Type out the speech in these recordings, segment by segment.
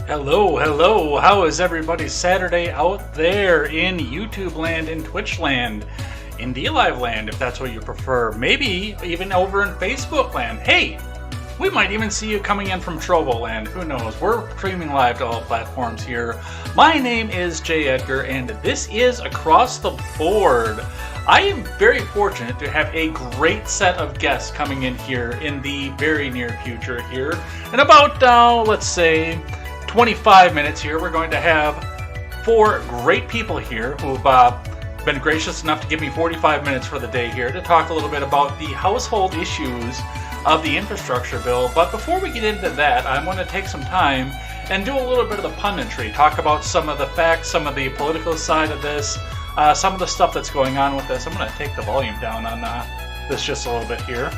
Hello, hello. How is everybody's Saturday out there in YouTube land, in Twitch land, in DLive land, if that's what you prefer? Maybe even over in Facebook land. Hey, we might even see you coming in from Trovo land. Who knows? We're streaming live to all platforms here. My name is Jay Edgar, and this is Across the Board. I am very fortunate to have a great set of guests coming in here in the very near future here. In about, let's say, 25 minutes here, we're going to have 4 great people here who've been gracious enough to give me 45 minutes for the day here to talk a little bit about the household issues of the infrastructure bill. But before we get into that, I'm going to take some time and do a little bit of the punditry, talk about some of the facts, some of the political side of this, some of the stuff that's going on with this. I'm going to take the volume down on this just a little bit here,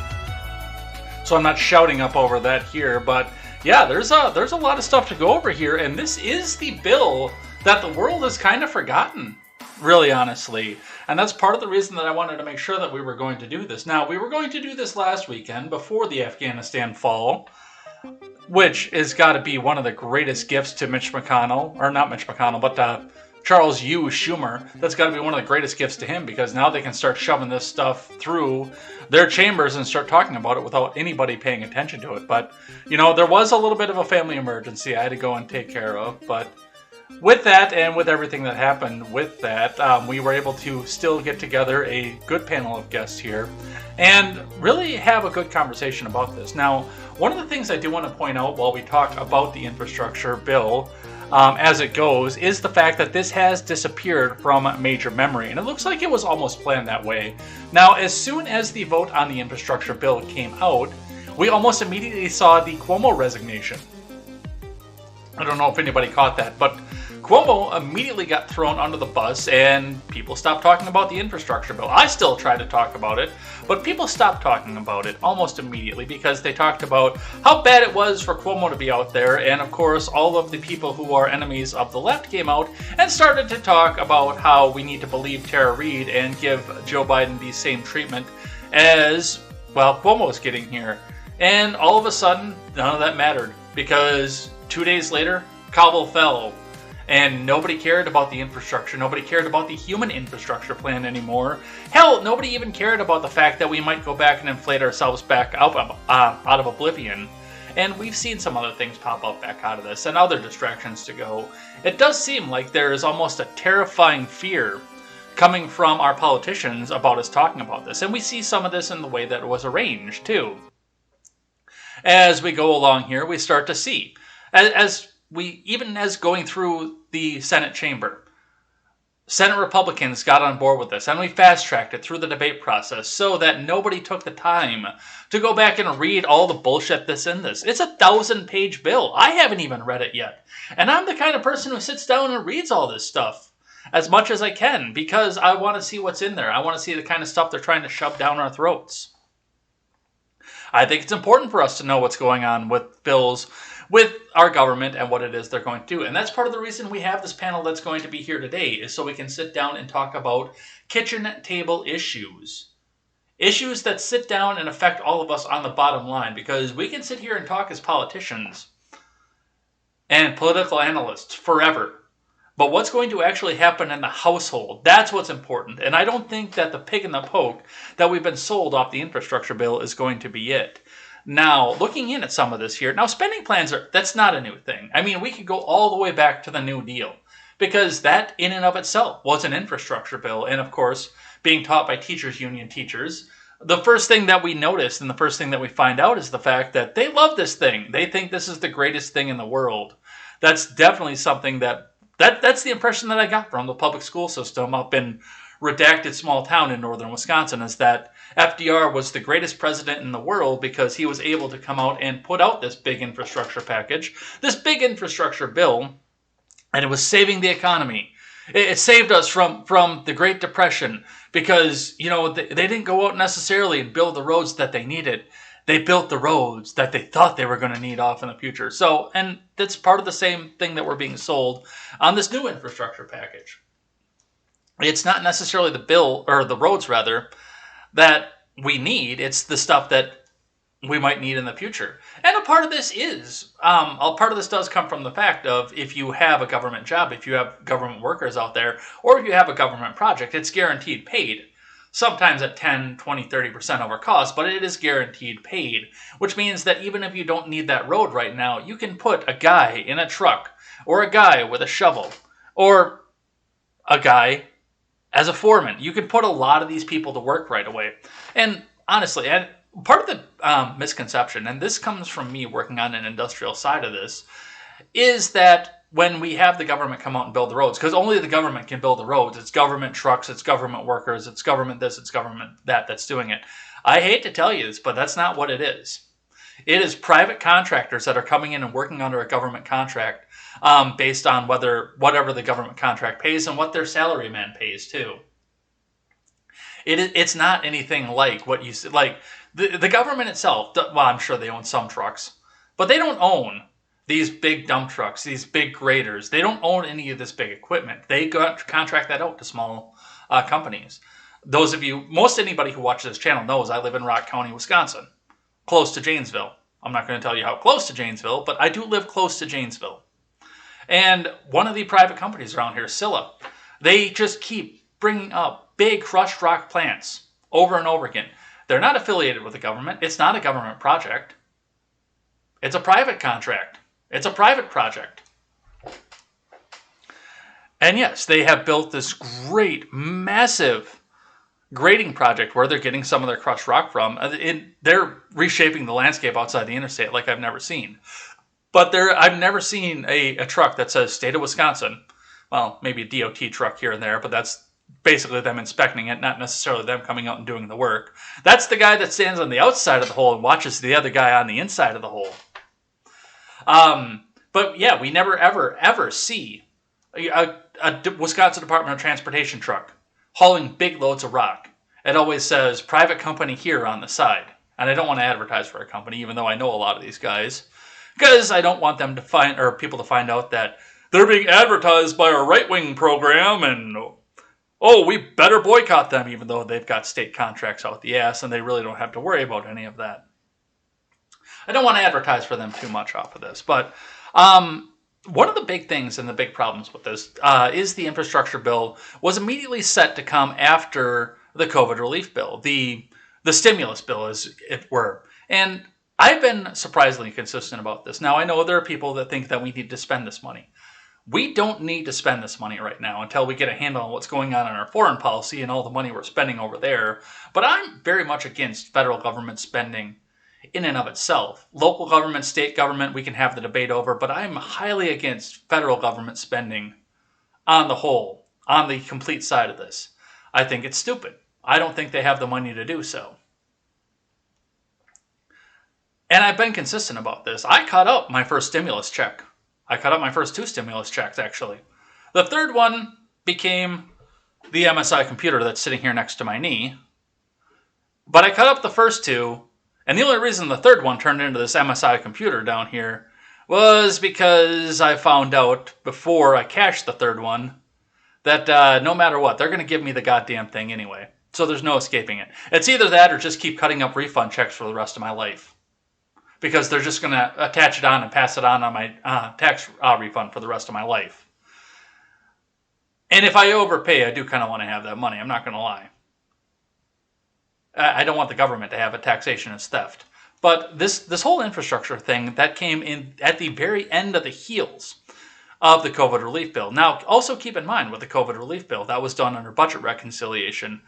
so I'm not shouting up over that here. But yeah, there's a lot of stuff to go over here, and this is the bill that the world has kind of forgotten, really honestly. And that's part of the reason that I wanted to make sure that we were going to do this. Now, we were going to do this last weekend before the Afghanistan fall, which has got to be one of the greatest gifts to Mitch McConnell, or not Mitch McConnell, but Charles U. Schumer. That's got to be one of the greatest gifts to him, because now they can start shoving this stuff through their chambers and start talking about it without anybody paying attention to it. But, you know, there was a little bit of a family emergency I had to go and take care of. But with that, and with everything that happened with that, we were able to still get together a good panel of guests here and really have a good conversation about this. Now, one of the things I do want to point out while we talk about the infrastructure bill as it goes is the fact that this has disappeared from major memory, and it looks like it was almost planned that way. Now, as soon as the vote on the infrastructure bill came out, we almost immediately saw the Cuomo resignation. I don't know if anybody caught that, but Cuomo immediately got thrown under the bus, and people stopped talking about the infrastructure bill. I still try to talk about it, but people stopped talking about it almost immediately because they talked about how bad it was for Cuomo to be out there. And of course, all of the people who are enemies of the left came out and started to talk about how we need to believe Tara Reade and give Joe Biden the same treatment as, well, Cuomo's getting here. And all of a sudden, none of that mattered, because 2 days later, Kabul fell. And nobody cared about the infrastructure. Nobody cared about the human infrastructure plan anymore. Hell, nobody even cared about the fact that we might go back and inflate ourselves back out of oblivion. And we've seen some other things pop up back out of this, and other distractions to go. It does seem like there is almost a terrifying fear coming from our politicians about us talking about this. And we see some of this in the way that it was arranged, too. As we go along here, we start to see, even as going through the Senate chamber, Senate Republicans got on board with this, and we fast-tracked it through the debate process so that nobody took the time to go back and read all the bullshit that's in this. It's a 1,000-page bill. I haven't even read it yet. And I'm the kind of person who sits down and reads all this stuff as much as I can, because I want to see what's in there. I want to see the kind of stuff they're trying to shove down our throats. I think it's important for us to know what's going on with bills, with our government, and what it is they're going to do. And that's part of the reason we have this panel that's going to be here today, is so we can sit down and talk about kitchen table issues. Issues that sit down and affect all of us on the bottom line, because we can sit here and talk as politicians and political analysts forever. But what's going to actually happen in the household, that's what's important. And I don't think that the pig in the poke that we've been sold off the infrastructure bill is going to be it. Now, looking in at some of this here, now spending plans that's not a new thing. I mean, we could go all the way back to the New Deal, because that in and of itself was an infrastructure bill. And of course, being taught by teachers union teachers, the first thing that we notice and the first thing that we find out is the fact that they love this thing. They think this is the greatest thing in the world. That's definitely something that's the impression that I got from the public school system up in redacted small town in northern Wisconsin, is that FDR was the greatest president in the world because he was able to come out and put out this big infrastructure package, this big infrastructure bill, and it was saving the economy. It saved us from the Great Depression, because, you know, they didn't go out necessarily and build the roads that they needed. They built the roads that they thought they were going to need off in the future. So, and that's part of the same thing that we're being sold on this new infrastructure package. It's not necessarily the bill, or the roads rather, that we need. It's the stuff that we might need in the future. And a part of this does come from the fact of if you have a government job, if you have government workers out there, or if you have a government project, it's guaranteed paid. Sometimes at 10, 20, 30% over cost, but it is guaranteed paid, which means that even if you don't need that road right now, you can put a guy in a truck, or a guy with a shovel, or a guy as a foreman. You can put a lot of these people to work right away. And honestly, part of the misconception, and this comes from me working on an industrial side of this, is that when we have the government come out and build the roads, because only the government can build the roads, it's government trucks, it's government workers, it's government this, it's government that's doing it. I hate to tell you this, but that's not what it is. It is private contractors that are coming in and working under a government contract based on whatever the government contract pays and what their salaryman pays too. It's not anything like what you see. Like the government itself, well, I'm sure they own some trucks, but they don't own these big dump trucks, these big graders. They don't own any of this big equipment. They contract that out to small companies. Most anybody who watches this channel knows I live in Rock County, Wisconsin, close to Janesville. I'm not going to tell you how close to Janesville, but I do live close to Janesville. And one of the private companies around here, Sully, they just keep bringing up big crushed rock plants over and over again. They're not affiliated with the government. It's not a government project. It's a private contract. It's a private project. And yes, they have built this great, massive grading project where they're getting some of their crushed rock from. They're reshaping the landscape outside the interstate like I've never seen. But I've never seen a truck that says State of Wisconsin. Well, maybe a DOT truck here and there, but that's basically them inspecting it, not necessarily them coming out and doing the work. That's the guy that stands on the outside of the hole and watches the other guy on the inside of the hole. But yeah, we never, ever see a Wisconsin Department of Transportation truck hauling big loads of rock. It always says private company here on the side. And I don't want to advertise for a company, even though I know a lot of these guys, because I don't want them to people to find out that they're being advertised by a right-wing program and, oh, we better boycott them, even though they've got state contracts out the ass and they really don't have to worry about any of that. I don't want to advertise for them too much off of this, but one of the big things and the big problems with this is the infrastructure bill was immediately set to come after the COVID relief bill, the stimulus bill, as it were. And I've been surprisingly consistent about this. Now, I know there are people that think that we need to spend this money. We don't need to spend this money right now until we get a handle on what's going on in our foreign policy and all the money we're spending over there. But I'm very much against federal government spending in and of itself. Local government, state government, we can have the debate over, but I'm highly against federal government spending on the whole, on the complete side of this. I think it's stupid. I don't think they have the money to do so. And I've been consistent about this. I caught up my first stimulus check. I caught up my first 2 stimulus checks, actually. The third one became the MSI computer that's sitting here next to my knee. But I caught up the first 2, and the only reason the third one turned into this MSI computer down here was because I found out before I cashed the third one that no matter what, they're going to give me the goddamn thing anyway. So there's no escaping it. It's either that or just keep cutting up refund checks for the rest of my life, because they're just going to attach it on and pass it on my tax refund for the rest of my life. And if I overpay, I do kind of want to have that money. I'm not going to lie. I don't want the government to have it. Taxation is theft. But this whole infrastructure thing, that came in at the very end of the heels of the COVID relief bill. Now, also keep in mind with the COVID relief bill, that was done under budget reconciliation.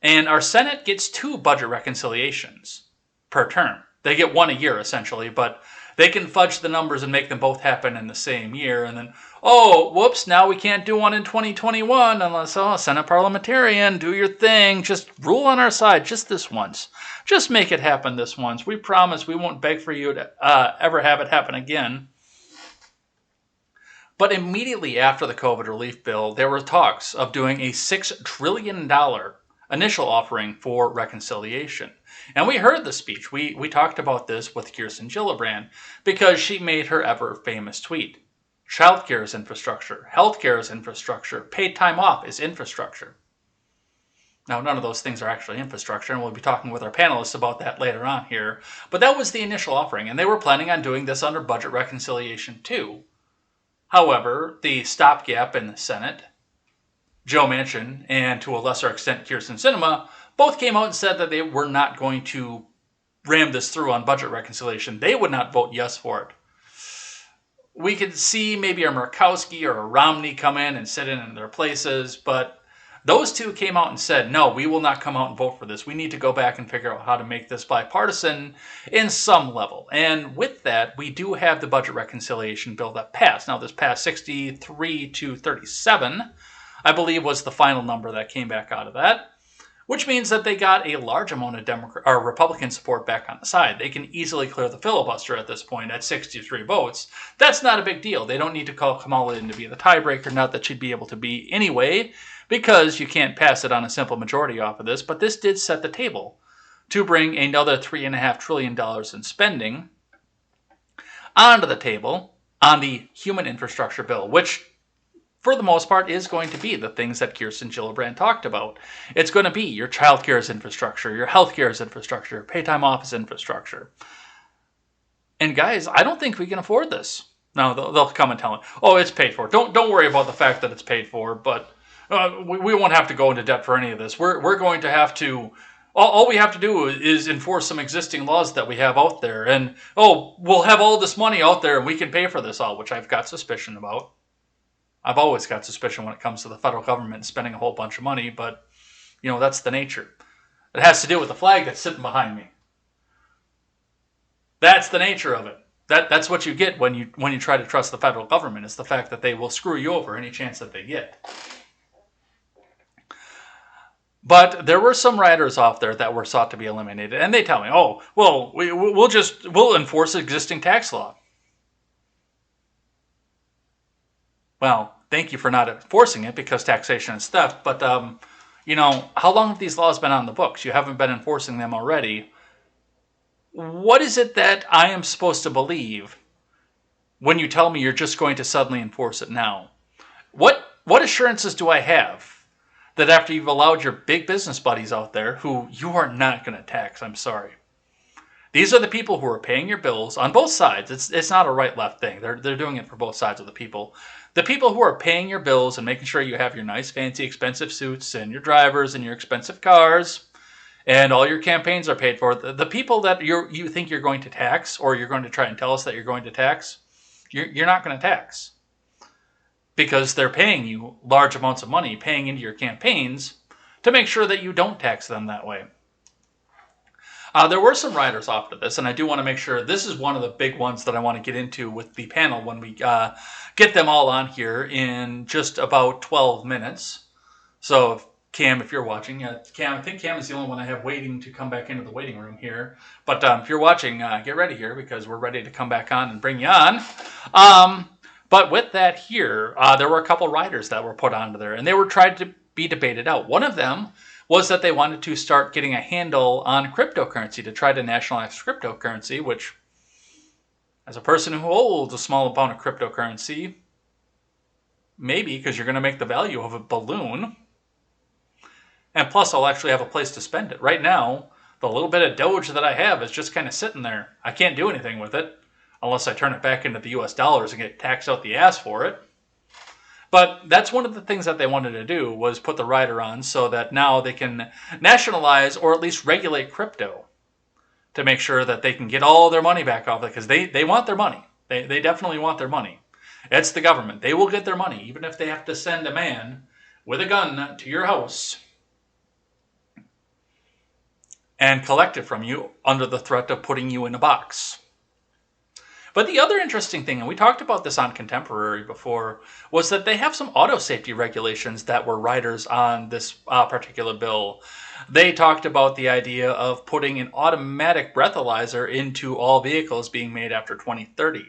And our Senate gets 2 budget reconciliations per term. They get 1 a year, essentially, but they can fudge the numbers and make them both happen in the same year. And then, oh, whoops, now we can't do one in 2021 unless, Senate parliamentarian, do your thing. Just rule on our side just this once. Just make it happen this once. We promise we won't beg for you to ever have it happen again. But immediately after the COVID relief bill, there were talks of doing a $6 trillion initial offering for reconciliation. And we heard the speech. We talked about this with Kirsten Gillibrand because she made her ever famous tweet. Childcare is infrastructure. Healthcare is infrastructure. Paid time off is infrastructure. Now, none of those things are actually infrastructure, and we'll be talking with our panelists about that later on here. But that was the initial offering, and they were planning on doing this under budget reconciliation too. However, the stopgap in the Senate, Joe Manchin, and to a lesser extent Kyrsten Sinema, both came out and said that they were not going to ram this through on budget reconciliation. They would not vote yes for it. We could see maybe a Murkowski or a Romney come in and sit in their places, but those two came out and said, no, we will not come out and vote for this. We need to go back and figure out how to make this bipartisan in some level. And with that, we do have the budget reconciliation bill that passed. Now, this passed 63 to 37, I believe was the final number that came back out of that, which means that they got a large amount of Republican support back on the side. They can easily clear the filibuster at this point at 63 votes. That's not a big deal. They don't need to call Kamala in to be the tiebreaker, not that she'd be able to be anyway, because you can't pass it on a simple majority off of this. But this did set the table to bring another $3.5 trillion in spending onto the table on the human infrastructure bill, which for the most part is going to be the things that Kirsten Gillibrand talked about. It's going to be your child care's infrastructure, your health care's infrastructure, pay time office infrastructure. And guys, I don't think we can afford this. Now, they'll come and tell me, oh, it's paid for. Don't worry about the fact that it's paid for, but we won't have to go into debt for any of this. We're going to have to, all we have to do is enforce some existing laws that we have out there. And, oh, we'll have all this money out there and we can pay for this all, which I've got suspicion about. I've always got suspicion when it comes to the federal government spending a whole bunch of money, but, that's the nature. It has to do with the flag that's sitting behind me. That's the nature of it. That's what you get when you try to trust the federal government, is the fact that they will screw you over any chance that they get. But there were some riders off there that were sought to be eliminated, and they tell me, oh, well, we'll enforce existing tax law. Well, thank you for not enforcing it, because taxation is theft. But, how long have these laws been on the books? You haven't been enforcing them already. What is it that I am supposed to believe when you tell me you're just going to suddenly enforce it now? What assurances do I have that after you've allowed your big business buddies out there, who you are not going to tax, I'm sorry. These are the people who are paying your bills on both sides. It's not a right-left thing. They're doing it for both sides of the people. The people who are paying your bills and making sure you have your nice, fancy, expensive suits and your drivers and your expensive cars and all your campaigns are paid for. The people that you think you're going to tax, or you're going to try and tell us that you're going to tax, you're not going to tax. Because they're paying you large amounts of money, paying into your campaigns to make sure that you don't tax them that way. There were some riders off to this, and I do want to make sure this is one of the big ones that I want to get into with the panel when we get them all on here in just about 12 minutes. So, Cam, if you're watching, Cam, I think Cam is the only one I have waiting to come back into the waiting room here. But if you're watching, get ready here, because we're ready to come back on and bring you on. But with that here, there were a couple riders that were put onto there, and they were tried to be debated out. One of them was that they wanted to start getting a handle on cryptocurrency, to try to nationalize cryptocurrency, which, as a person who holds a small amount of cryptocurrency, maybe, because you're going to make the value of a balloon. And plus, I'll actually have a place to spend it. Right now, the little bit of Doge that I have is just kind of sitting there. I can't do anything with it, unless I turn it back into the US dollars and get taxed out the ass for it. But that's one of the things that they wanted to do, was put the rider on so that now they can nationalize, or at least regulate, crypto to make sure that they can get all their money back off it, because they want their money. They definitely want their money. It's the government. They will get their money, even if they have to send a man with a gun to your house and collect it from you under the threat of putting you in a box. But the other interesting thing, and we talked about this on Contemporary before, was that they have some auto safety regulations that were riders on this particular bill. They talked about the idea of putting an automatic breathalyzer into all vehicles being made after 2030.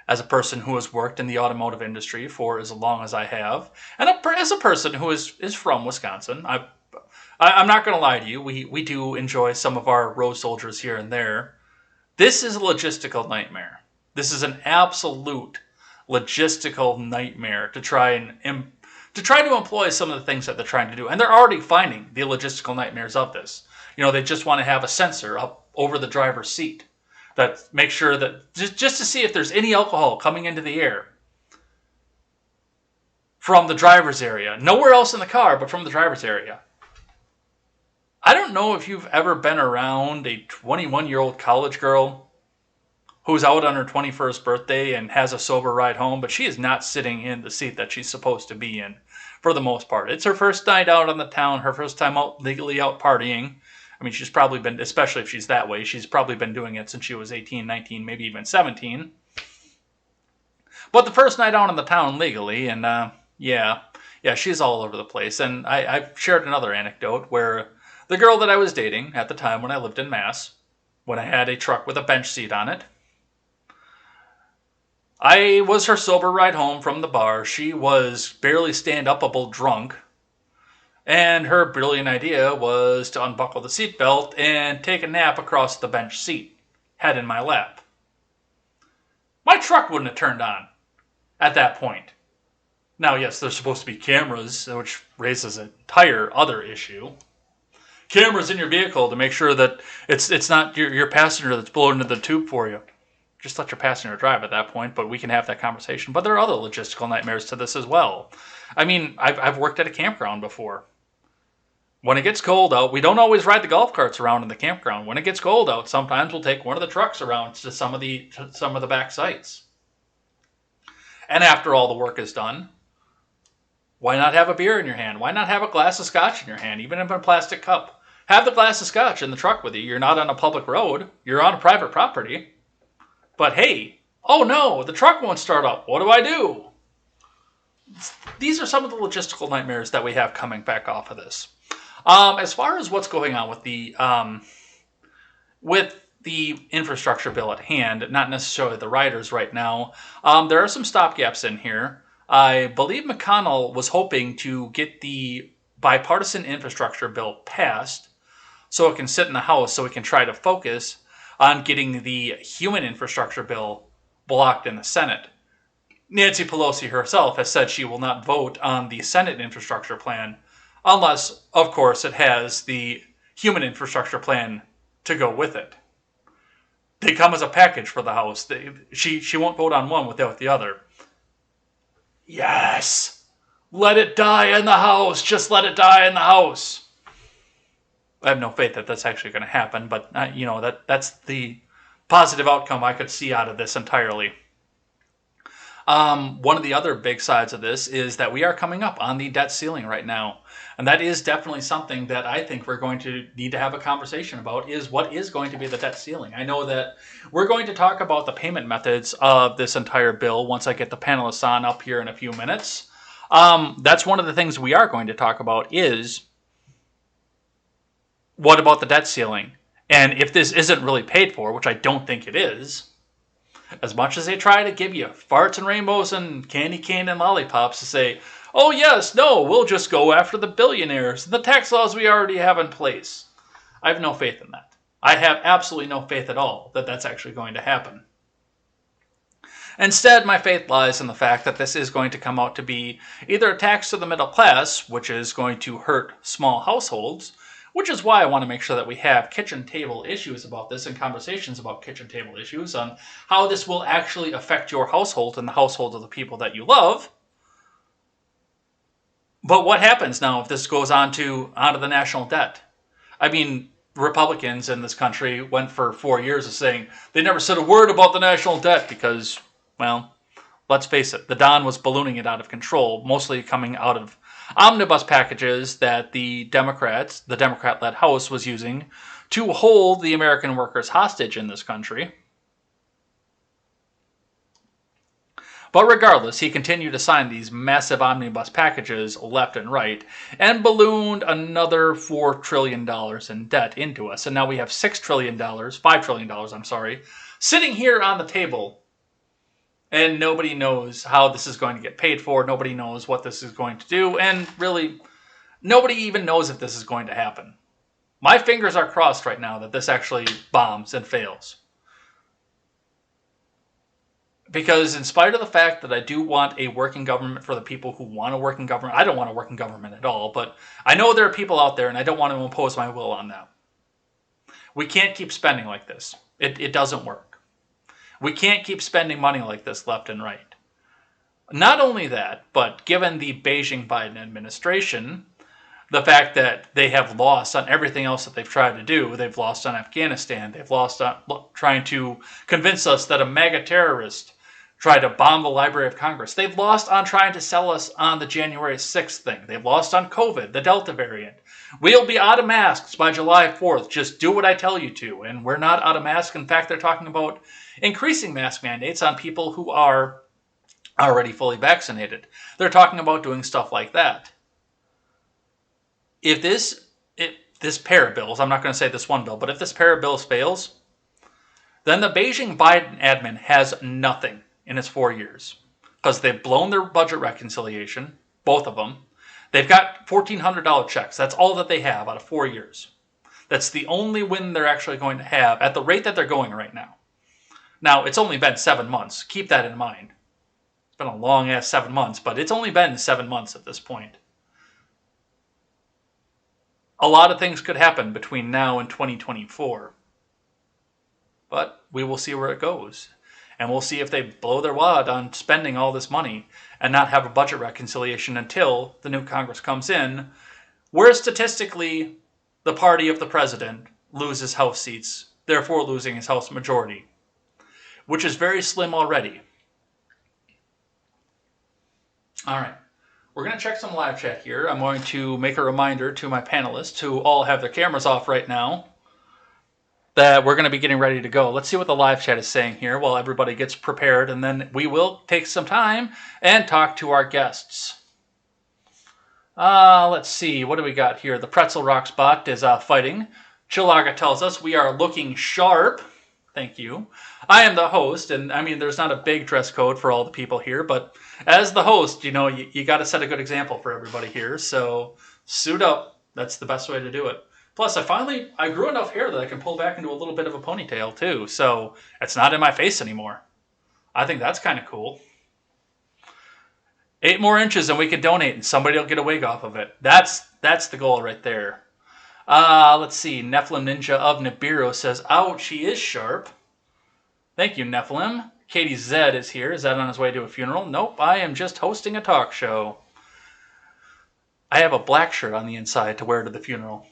As a person who has worked in the automotive industry for as long as I have, and as a person who is from Wisconsin, I'm not going to lie to you, we do enjoy some of our road soldiers here and there. This is a logistical nightmare. This is an absolute logistical nightmare to try to try to employ some of the things that they're trying to do. And they're already finding the logistical nightmares of this. They just want to have a sensor up over the driver's seat that makes sure that, just to see if there's any alcohol coming into the air from the driver's area. Nowhere else in the car, but from the driver's area. I don't know if you've ever been around a 21-year-old college girl who's out on her 21st birthday and has a sober ride home, but she is not sitting in the seat that she's supposed to be in for the most part. It's her first night out on the town, her first time out legally out partying. I mean, she's probably been, especially if she's that way, she's probably been doing it since she was 18, 19, maybe even 17. But the first night out on the town legally, and yeah, she's all over the place. And I've shared another anecdote where the girl that I was dating at the time when I lived in Mass, when I had a truck with a bench seat on it, I was her sober ride home from the bar. She was barely stand-upable drunk. And her brilliant idea was to unbuckle the seatbelt and take a nap across the bench seat, head in my lap. My truck wouldn't have turned on at that point. Now, yes, there's supposed to be cameras, which raises an entire other issue. Cameras in your vehicle to make sure that it's not your passenger that's blowing into the tube for you. Just let your passenger drive at that point, but we can have that conversation. But there are other logistical nightmares to this as well. I mean, I've worked at a campground before. When it gets cold out, we don't always ride the golf carts around in the campground. When it gets cold out, sometimes we'll take one of the trucks around to some of the back sites. And after all the work is done, why not have a beer in your hand? Why not have a glass of scotch in your hand, even in a plastic cup? Have the glass of scotch in the truck with you. You're not on a public road. You're on a private property. But hey, oh no, the truck won't start up. What do I do? These are some of the logistical nightmares that we have coming back off of this. As far as what's going on with the infrastructure bill at hand, not necessarily the riders right now, there are some stopgaps in here. I believe McConnell was hoping to get the bipartisan infrastructure bill passed so it can sit in the House so we can try to focus on getting the human infrastructure bill blocked in the Senate. Nancy Pelosi herself has said she will not vote on the Senate infrastructure plan unless, of course, it has the human infrastructure plan to go with it. They come as a package for the House. She won't vote on one without the other. Yes! Let it die in the House! Just let it die in the House! I have no faith that that's actually going to happen, but that's the positive outcome I could see out of this entirely. One of the other big sides of this is that we are coming up on the debt ceiling right now. And that is definitely something that I think we're going to need to have a conversation about, is what is going to be the debt ceiling. I know that we're going to talk about the payment methods of this entire bill once I get the panelists on up here in a few minutes. That's one of the things we are going to talk about is, what about the debt ceiling? And if this isn't really paid for, which I don't think it is, as much as they try to give you farts and rainbows and candy cane and lollipops to say, oh yes, no, we'll just go after the billionaires and the tax laws we already have in place. I have no faith in that. I have absolutely no faith at all that that's actually going to happen. Instead, my faith lies in the fact that this is going to come out to be either a tax to the middle class, which is going to hurt small households, which is why I want to make sure that we have kitchen table issues about this and conversations about kitchen table issues on how this will actually affect your household and the household of the people that you love. But what happens now if this goes onto the national debt? I mean, Republicans in this country went for 4 years of saying they never said a word about the national debt because, well, let's face it, the Don was ballooning it out of control, mostly coming out of omnibus packages that the Democrat-led House was using to hold the American workers hostage in this country. But regardless, he continued to sign these massive omnibus packages left and right and ballooned another $4 trillion in debt into us. And now we have $5 trillion, sitting here on the table. And nobody knows how this is going to get paid for. Nobody knows what this is going to do. And really, nobody even knows if this is going to happen. My fingers are crossed right now that this actually bombs and fails. Because in spite of the fact that I do want a working government for the people who want a working government, I don't want a working government at all, but I know there are people out there and I don't want to impose my will on them. We can't keep spending like this. It doesn't work. We can't keep spending money like this left and right. Not only that, but given the Beijing-Biden administration, the fact that they have lost on everything else that they've tried to do, they've lost on Afghanistan, they've lost on trying to convince us that a MAGA terrorist tried to bomb the Library of Congress. They've lost on trying to sell us on the January 6th thing. They've lost on COVID, the Delta variant. We'll be out of masks by July 4th. Just do what I tell you to. And we're not out of masks. In fact, they're talking about increasing mask mandates on people who are already fully vaccinated. They're talking about doing stuff like that. If this pair of bills, I'm not going to say this one bill, but if this pair of bills fails, then the Beijing-Biden admin has nothing in its 4 years because they've blown their budget reconciliation, both of them. They've got $1,400 checks. That's all that they have out of 4 years. That's the only win they're actually going to have at the rate that they're going right now. Now, it's only been 7 months. Keep that in mind. It's been a long-ass 7 months, but it's only been 7 months at this point. A lot of things could happen between now and 2024. But we will see where it goes. And we'll see if they blow their wad on spending all this money and not have a budget reconciliation until the new Congress comes in, where statistically the party of the president loses House seats, therefore losing his House majority, which is very slim already. All right. We're going to check some live chat here. I'm going to make a reminder to my panelists who all have their cameras off right now that we're going to be getting ready to go. Let's see what the live chat is saying here while everybody gets prepared, and then we will take some time and talk to our guests. Let's see. What do we got here? The Pretzel Rocks bot is fighting. Chilaga tells us we are looking sharp. Thank you. I am the host, and I mean, there's not a big dress code for all the people here, but as the host, you know, you got to set a good example for everybody here. So suit up. That's the best way to do it. Plus, I grew enough hair that I can pull back into a little bit of a ponytail too, so it's not in my face anymore. I think that's kind of cool. 8 more inches and we can donate, and somebody will get a wig off of it. That's the goal right there. Let's see. Nephilim Ninja of Nibiru says, ouch, he is sharp. Thank you, Nephilim. Katie Zed is here. Is that on his way to a funeral? Nope, I am just hosting a talk show. I have a black shirt on the inside to wear to the funeral.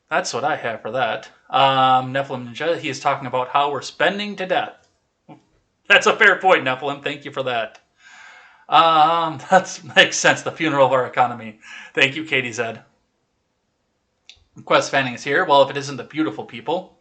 That's what I have for that. Nephilim Ninja, he is talking about how we're spending to death. That's a fair point, Nephilim. Thank you for that. That makes sense. The funeral of our economy. Thank you, Katie Zed. Quest Fanning is here. Well, if it isn't the beautiful people.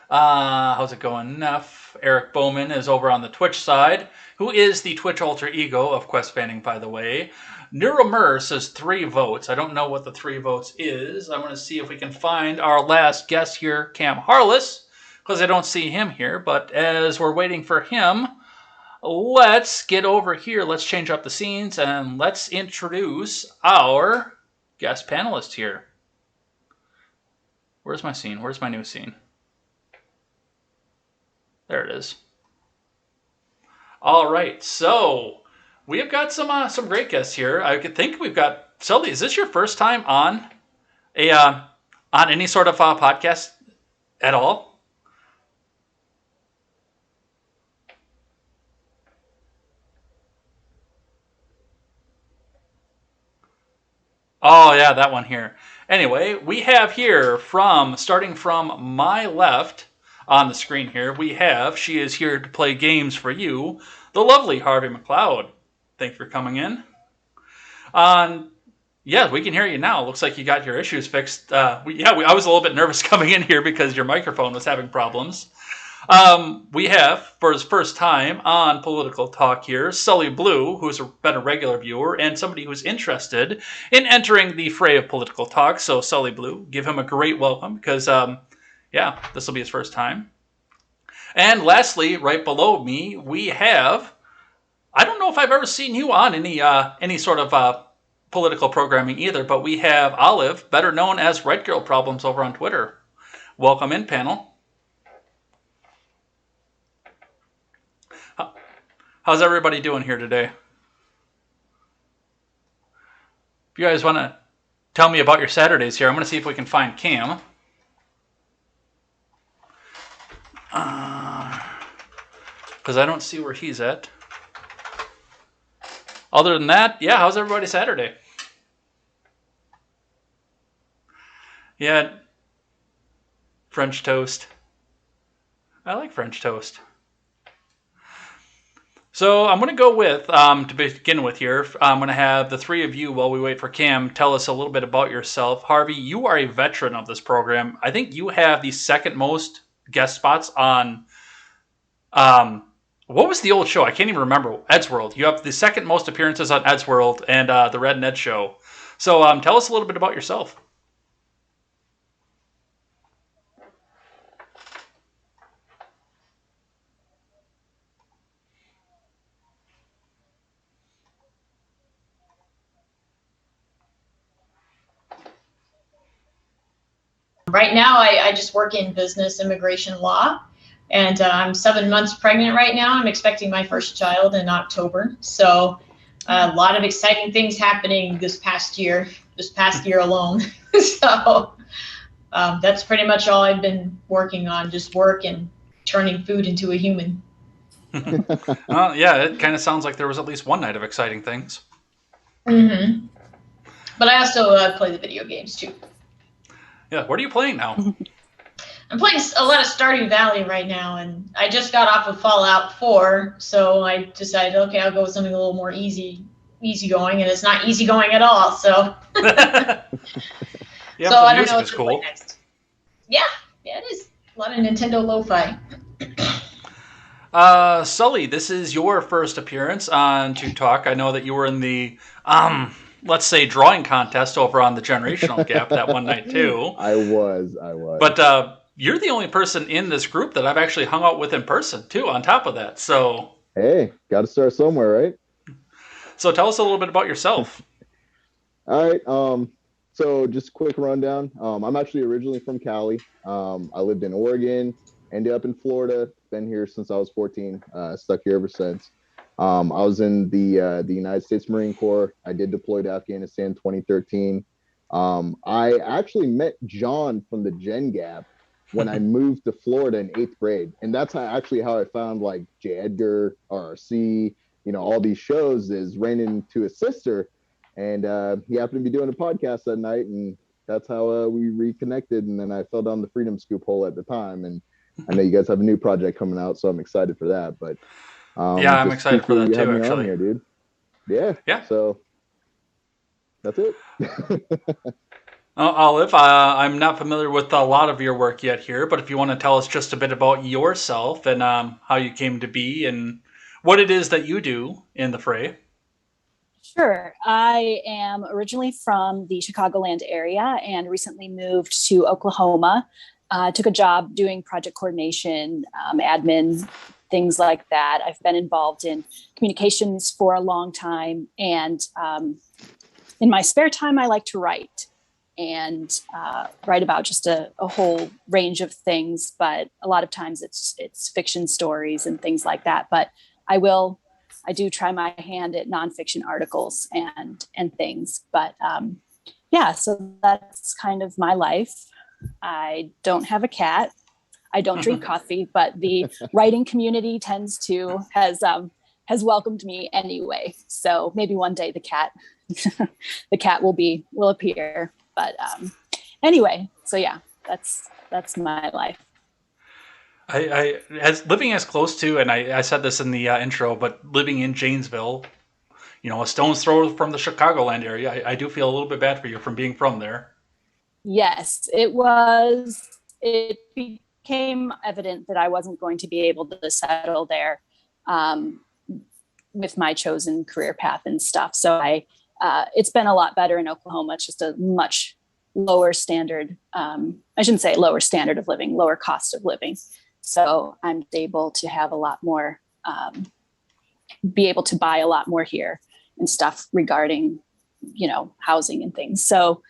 How's it going, Neff? Eric Bowman is over on the Twitch side, who is the Twitch alter ego of Quest Fanning, by the way. Neuromer says 3 votes. I don't know what the 3 votes is. I'm going to see if we can find our last guest here, Cam Harless, because I don't see him here. But as we're waiting for him, let's get over here. Let's change up the scenes, and let's introduce our guest panelist here. Where's my scene? Where's my new scene? There it is. All right, so we have got some great guests here. I could think we've got Sully. Is this your first time on any sort of podcast at all? Oh yeah, that one here. Anyway, we have here starting from my left on the screen here, she is here to play games for you, the lovely Harvey McCloud. Thanks for coming in. Yeah, we can hear you now. Looks like you got your issues fixed. I was a little bit nervous coming in here because your microphone was having problems. We have, for his first time on Political Talk here, Sully Blue, who's been a regular viewer and somebody who's interested in entering the fray of Political Talk. So Sully Blue, give him a great welcome because, this will be his first time. And lastly, right below me, we have, I don't know if I've ever seen you on any sort of political programming either, but we have Olive, better known as Red Girl Problems over on Twitter. Welcome in, panel. How's everybody doing here today? If you guys want to tell me about your Saturdays here, I'm going to see if we can find Cam. Because I don't see where he's at. Other than that, yeah, how's everybody Saturday? Yeah, French toast. I like French toast. So I'm going to go with, to begin with here, I'm going to have the three of you, while we wait for Cam, tell us a little bit about yourself. Harvey, you are a veteran of this program. I think you have the second most guest spots on, what was the old show? I can't even remember. Ed's World. You have the second most appearances on Ed's World and the Red and Ed Show. So tell us a little bit about yourself. Right now, I just work in business immigration law, and I'm 7 months pregnant right now. I'm expecting my first child in October. So a lot of exciting things happening this past year alone. So that's pretty much all I've been working on, just work and turning food into a human. Well, yeah, it kind of sounds like there was at least one night of exciting things. Mm-hmm. But I also play the video games too. Yeah, what are you playing now? I'm playing a lot of Stardew Valley right now, and I just got off of Fallout 4, so I decided, okay, I'll go with something a little more easy going, and it's not easy going at all. So, Yeah, so I don't know what is to cool. play next. Yeah, it is a lot of Nintendo lo-fi. Sully, this is your first appearance on To Talk. I know that you were in the let's say drawing contest over on the Generational Gap that one night too. I was. But you're the only person in this group that I've actually hung out with in person too, on top of that. So Hey, got to start somewhere, right? So tell us a little bit about yourself. All right. So just a quick rundown. I'm actually originally from Cali. I lived in Oregon, ended up in Florida, been here since I was 14, stuck here ever since. I was in the United States Marine Corps. I did deploy to Afghanistan in 2013. I actually met John from the Gen Gap when I moved to Florida in 8th grade. And that's how I found like J. Edgar, RRC, all these shows, is ran into his sister. And he happened to be doing a podcast that night. And that's how we reconnected. And then I fell down the Freedom Scoop hole at the time. And I know you guys have a new project coming out, so I'm excited for that. But yeah, I'm excited for that too, actually. Here, dude. Yeah. So that's it. Olive, I'm not familiar with a lot of your work yet here, but if you want to tell us just a bit about yourself and how you came to be and what it is that you do in the fray. Sure. I am originally from the Chicagoland area and recently moved to Oklahoma. Took a job doing project coordination, admin, things like that. I've been involved in communications for a long time. And in my spare time, I like to write and write about just a whole range of things. But a lot of times it's fiction stories and things like that. But I do try my hand at nonfiction articles and things. But so that's kind of my life. I don't have a cat. I don't drink coffee, but the writing community has welcomed me anyway. So maybe one day the cat will appear. But anyway, so yeah, that's my life. I as living as close to, and I said this in the intro, but living in Janesville, a stone's throw from the Chicagoland area, I do feel a little bit bad for you from being from there. Yes, it became evident that I wasn't going to be able to settle there with my chosen career path and stuff. So it's been a lot better in Oklahoma. It's just a much lower standard. I shouldn't say lower standard of living, lower cost of living. So I'm able to have a lot more, be able to buy a lot more here and stuff regarding, housing and things. So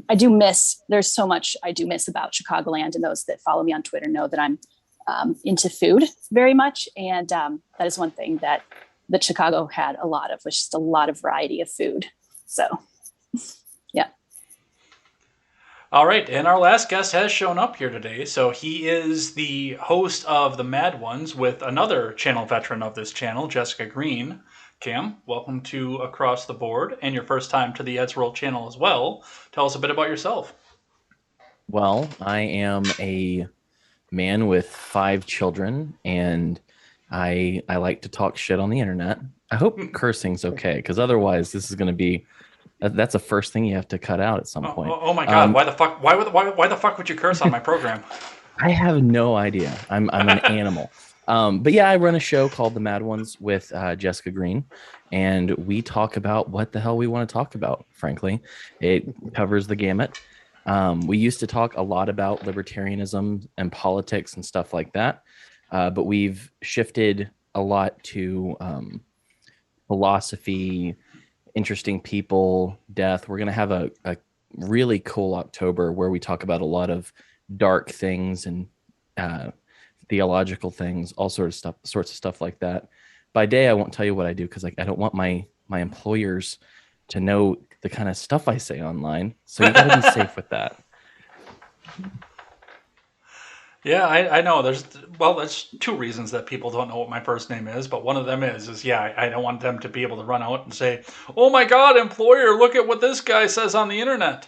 there's so much I do miss about Chicagoland, and those that follow me on Twitter know that I'm into food very much. And that is one thing that Chicago had a lot of, was just a lot of variety of food. So, yeah. All right, and our last guest has shown up here today. So he is the host of The Mad Ones with another channel veteran of this channel, Jessica Green. Cam, welcome to Across the Board, and your first time to the Ed's World channel as well. Tell us a bit about yourself. Well, I am a man with 5 children, and I like to talk shit on the internet. I hope cursing's okay, because otherwise this is going to be that's the first thing you have to cut out at some point. Oh my God! Why the fuck? Why the fuck would you curse on my program? I have no idea. I'm an animal. But yeah, I run a show called The Mad Ones with Jessica Green, and we talk about what the hell we want to talk about. Frankly, it covers the gamut. We used to talk a lot about libertarianism and politics and stuff like that, but we've shifted a lot to philosophy, interesting people, death. We're going to have a really cool October where we talk about a lot of dark things and theological things, all sorts of stuff like that. By day, I won't tell you what I do because I don't want my employers to know the kind of stuff I say online. So you got to be safe with that. Yeah, I know. There's 2 reasons that people don't know what my first name is, but one of them is I don't want them to be able to run out and say, "Oh my God, employer, look at what this guy says on the internet."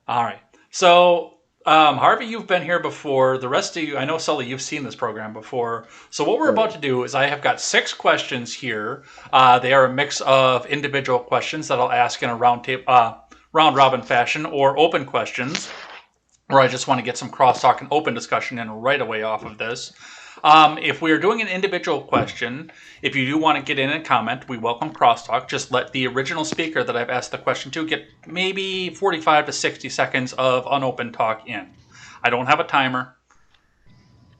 All right. So, Harvey, you've been here before. The rest of you, I know, Sully, you've seen this program before. So what we're about to do is I have got 6 questions here. They are a mix of individual questions that I'll ask in a round-robin fashion, or open questions, where I just want to get some crosstalk and open discussion in right away off of this. If we are doing an individual question, if you do want to get in and comment, we welcome crosstalk. Just let the original speaker that I've asked the question to get maybe 45 to 60 seconds of unopened talk in. I don't have a timer.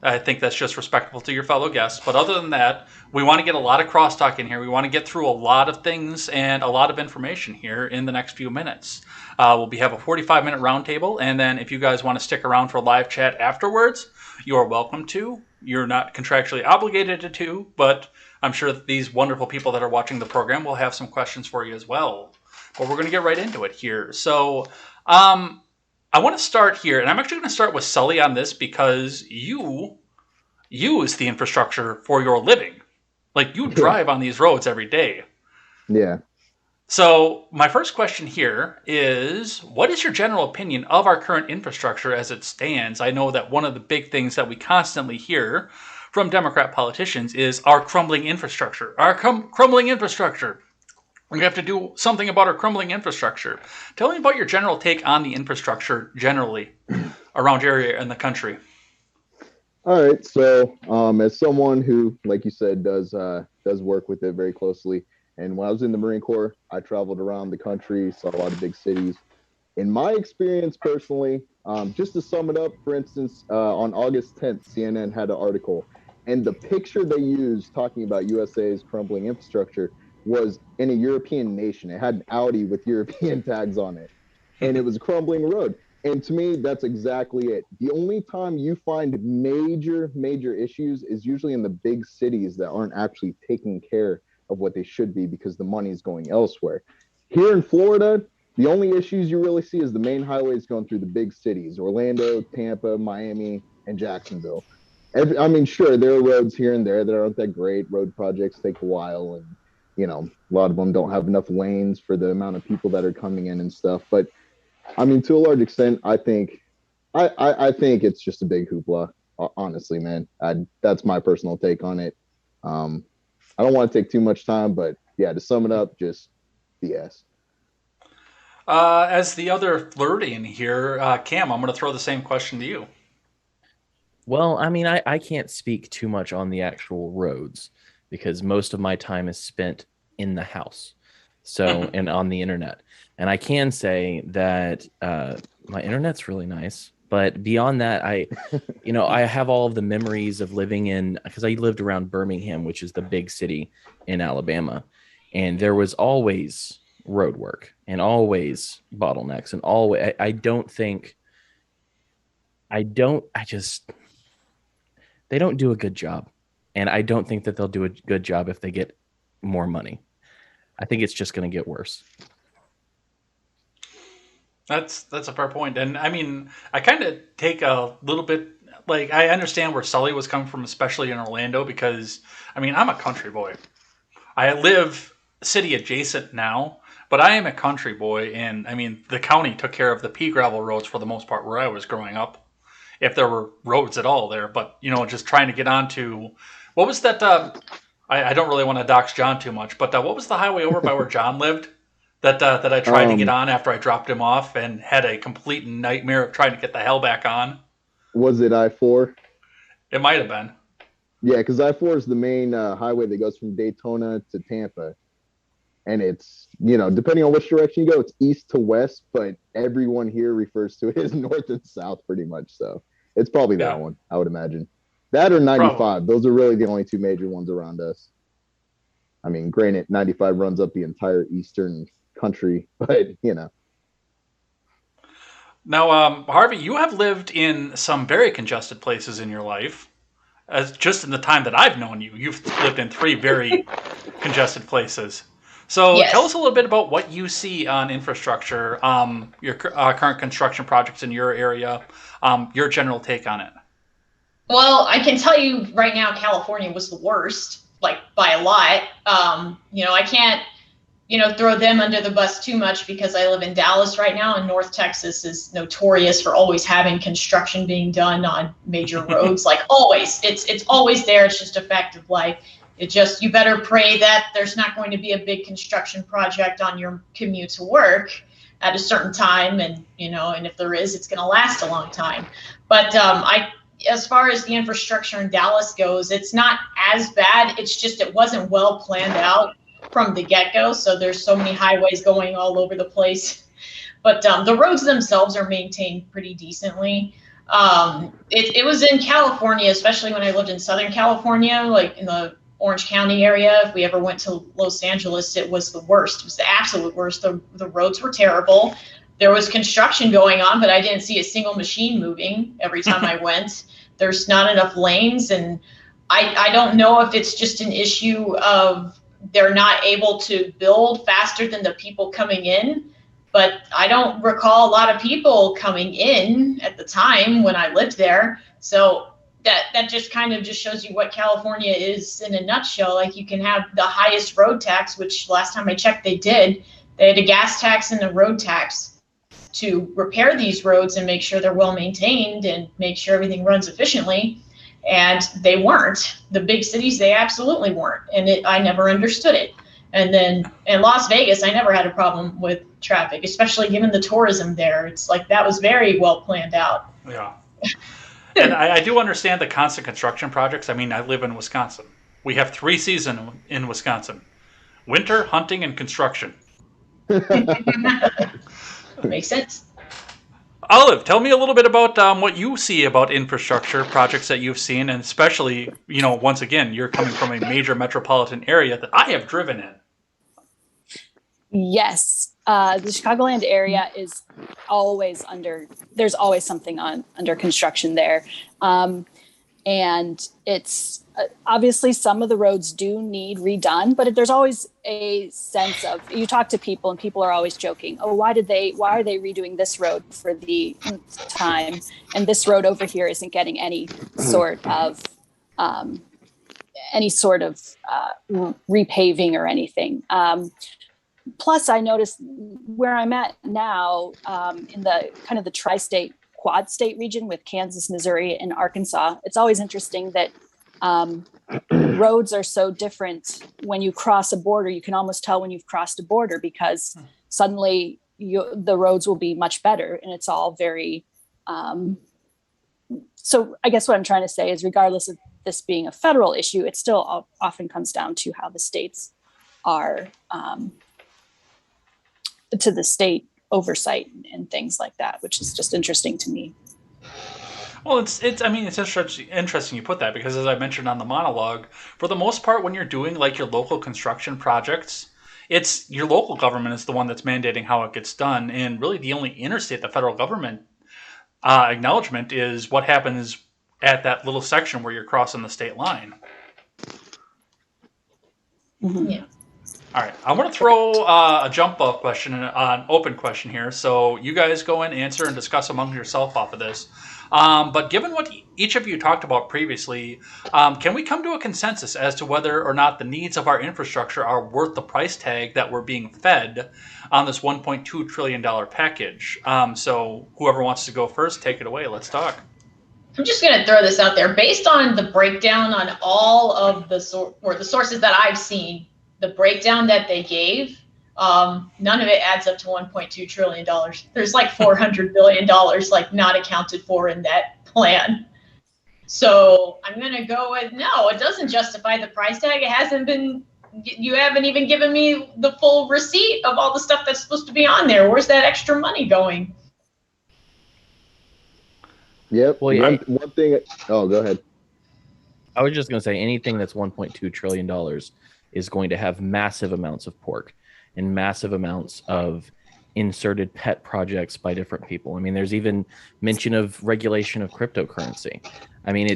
I think that's just respectful to your fellow guests. But other than that, we want to get a lot of crosstalk in here. We want to get through a lot of things and a lot of information here in the next few minutes. We'll have a 45-minute roundtable, and then if you guys want to stick around for live chat afterwards, you are welcome to. You're not contractually obligated to, but I'm sure that these wonderful people that are watching the program will have some questions for you as well. But we're going to get right into it here. So I want to start here, and I'm actually going to start with Sully on this because you use the infrastructure for your living. Like, you drive on these roads every day. Yeah. So my first question here is, what is your general opinion of our current infrastructure as it stands? I know that one of the big things that we constantly hear from Democrat politicians is our crumbling infrastructure. Our crumbling infrastructure. We have to do something about our crumbling infrastructure. Tell me about your general take on the infrastructure generally around your area in the country. All right. So as someone who, like you said, does work with it very closely, and when I was in the Marine Corps, I traveled around the country, saw a lot of big cities. In my experience personally, just to sum it up, for instance, on August 10th, CNN had an article, and the picture they used talking about USA's crumbling infrastructure was in a European nation. It had an Audi with European tags on it, and it was a crumbling road. And to me, that's exactly it. The only time you find major issues is usually in the big cities that aren't actually taking care of what they should be because the money is going elsewhere. Here in Florida, the only issues you really see is the main highways going through the big cities: Orlando, Tampa, Miami, and Jacksonville. I mean, sure, there are roads here and there that aren't that great. Road projects take a while, and a lot of them don't have enough lanes for the amount of people that are coming in and stuff. But I mean, to a large extent, I think it's just a big hoopla. Honestly, man, that's my personal take on it. I don't want to take too much time, but yeah, to sum it up, just BS. As the other flirting here, Cam, I'm going to throw the same question to you. Well, I mean, I can't speak too much on the actual roads because most of my time is spent in the house, so and on the internet. And I can say that my internet's really nice. But beyond that, I have all of the memories of living in, because I lived around Birmingham, which is the big city in Alabama. And there was always road work and always bottlenecks and always, they don't do a good job. And I don't think that they'll do a good job if they get more money. I think it's just going to get worse. That's a fair point. And I mean, I kind of take a little bit, like, I understand where Sully was coming from, especially in Orlando, because I mean, I'm a country boy. I live city adjacent now, but I am a country boy, and I mean, the county took care of the pea gravel roads for the most part where I was growing up, if there were roads at all there. But you know, just trying to get onto what was that? I don't really want to dox John too much, but what was the highway over by where John lived that I tried to get on after I dropped him off and had a complete nightmare of trying to get the hell back on? Was it I-4? It might have been. Yeah, because I-4 is the main highway that goes from Daytona to Tampa. And it's, you know, depending on which direction you go, it's east to west, but everyone here refers to it as north and south pretty much. So it's probably that one, I would imagine. That or 95. Probably. Those are really the only two major ones around us. I mean, granted, 95 runs up the entire eastern country, but, you know. Now, Harvey, you have lived in some very congested places in your life. Just in the time that I've known you, you've lived in 3 very congested places. So Tell us a little bit about what you see on infrastructure, your current construction projects in your area, your general take on it. Well, I can tell you right now, California was the worst, like by a lot. I can't, throw them under the bus too much because I live in Dallas right now, and North Texas is notorious for always having construction being done on major roads. Like always, it's always there. It's just a fact of life. You better pray that there's not going to be a big construction project on your commute to work at a certain time. And if there is, it's going to last a long time. But as far as the infrastructure in Dallas goes, it's not as bad. It's just, it wasn't well planned out from the get-go. So there's so many highways going all over the place. But the roads themselves are maintained pretty decently. It was in California, especially when I lived in Southern California, like in the Orange County area. If we ever went to Los Angeles, it was the worst. It was the absolute worst. The roads were terrible. There was construction going on, but I didn't see a single machine moving every time I went. There's not enough lanes. And I don't know if it's just an issue of they're not able to build faster than the people coming in. But I don't recall a lot of people coming in at the time when I lived there. So that just kind of just shows you what California is in a nutshell. Like, you can have the highest road tax, which last time I checked they did. They had a gas tax and a road tax to repair these roads and make sure they're well maintained and make sure everything runs efficiently. And they weren't. The big cities, they absolutely weren't. And I never understood it. And then in Las Vegas, I never had a problem with traffic, especially given the tourism there. It's like that was very well planned out. Yeah. And I do understand the constant construction projects. I mean, I live in Wisconsin. We have 3 seasons in Wisconsin: winter, hunting, and construction. Makes sense. Olive, tell me a little bit about what you see about infrastructure projects that you've seen, and especially, once again, you're coming from a major metropolitan area that I have driven in. Yes. The Chicagoland area is always there's always something under construction there. And it's obviously some of the roads do need redone, but there's always a sense of, you talk to people and people are always joking, oh, why are they redoing this road for the time? And this road over here isn't getting any sort of repaving or anything. Plus, I noticed where I'm at now in the kind of the tri-state quad state region with Kansas, Missouri, and Arkansas. It's always interesting that roads are so different. When you cross a border, you can almost tell when you've crossed a border because suddenly the roads will be much better, and it's all very. So I guess what I'm trying to say is, regardless of this being a federal issue, it still often comes down to how the states are. To the state oversight and things like that, which is just interesting to me. Well, it's interesting you put that, because as I mentioned on the monologue, for the most part, when you're doing like your local construction projects, it's your local government is the one that's mandating how it gets done. And really the only interstate the federal government acknowledgement is what happens at that little section where you're crossing the state line. Mhm. Yeah. All right, I want to throw a jump ball question, an open question here. So you guys go in, answer, and discuss among yourself off of this. But given what each of you talked about previously, can we come to a consensus as to whether or not the needs of our infrastructure are worth the price tag that we're being fed on this $1.2 trillion package? So whoever wants to go first, take it away. Let's talk. I'm just going to throw this out there. Based on the breakdown on all of the sources that I've seen, the breakdown that they gave, none of it adds up to $1.2 trillion. There's like $400 billion like not accounted for in that plan. So I'm going to go with no, it doesn't justify the price tag. It hasn't been, you haven't even given me the full receipt of all the stuff that's supposed to be on there. Where's that extra money going? Yep. Well, yeah. One thing. Oh, go ahead. I was just going to say anything that's $1.2 trillion is going to have massive amounts of pork and massive amounts of inserted pet projects by different people. I mean, there's even mention of regulation of cryptocurrency. I mean,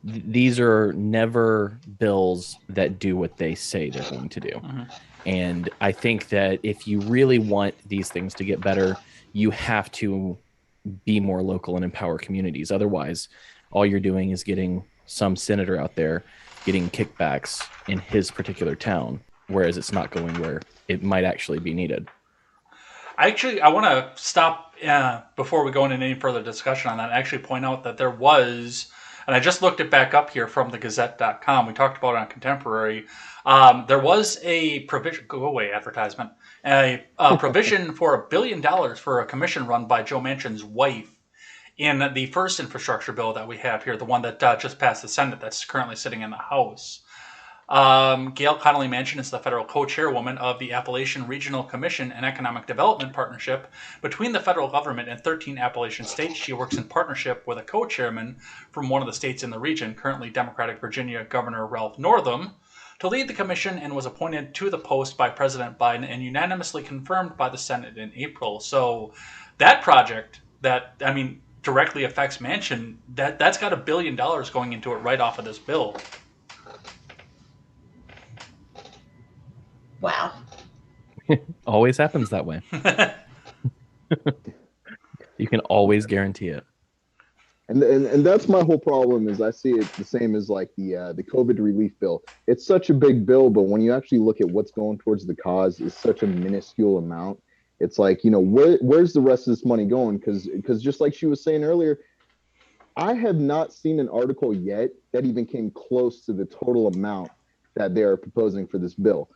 these are never bills that do what they say they're going to do. Mm-hmm. And I think that if you really want these things to get better, you have to be more local and empower communities. Otherwise, all you're doing is getting some senator out there getting kickbacks in his particular town, whereas it's not going where it might actually be needed. I want to stop before we go into any further discussion on that. Actually, point out that there was, and I just looked it back up here from thegazette.com. We talked about it on Contemporary. There was a provision. Go away, advertisement. A provision for $1 billion for a commission run by Joe Manchin's wife in the first infrastructure bill that we have here, the one that just passed the Senate that's currently sitting in the House. Gail Connolly Manchin is the federal co-chairwoman of the Appalachian Regional Commission and Economic Development Partnership between the federal government and 13 Appalachian states. She works in partnership with a co-chairman from one of the states in the region, currently Democratic Virginia Governor Ralph Northam, to lead the commission, and was appointed to the post by President Biden and unanimously confirmed by the Senate in April. So that project that, I mean, directly affects Manchin, that's got $1 billion going into it right off of this bill. Wow. Always happens that way. You can always guarantee it. And that's my whole problem is I see it the same as like the COVID relief bill. It's such a big bill, but when you actually look at what's going towards the cause, it's such a minuscule amount. It's like, you know, where's the rest of this money going? Because just like she was saying earlier, I have not seen an article yet that even came close to the total amount that they are proposing for this bill.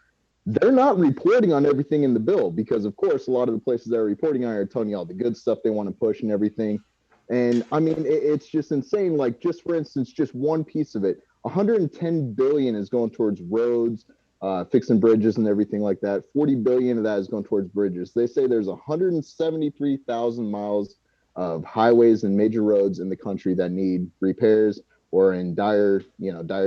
They're not reporting on everything in the bill because, of course, a lot of the places they're reporting on are telling you all the good stuff they want to push and everything. And I mean, it's just insane. Like, just for instance, just one piece of it, 110 billion is going towards roads, fixing bridges and everything like that. 40 billion of that is going towards bridges. They say there's 173,000 miles of highways and major roads in the country that need repairs or in dire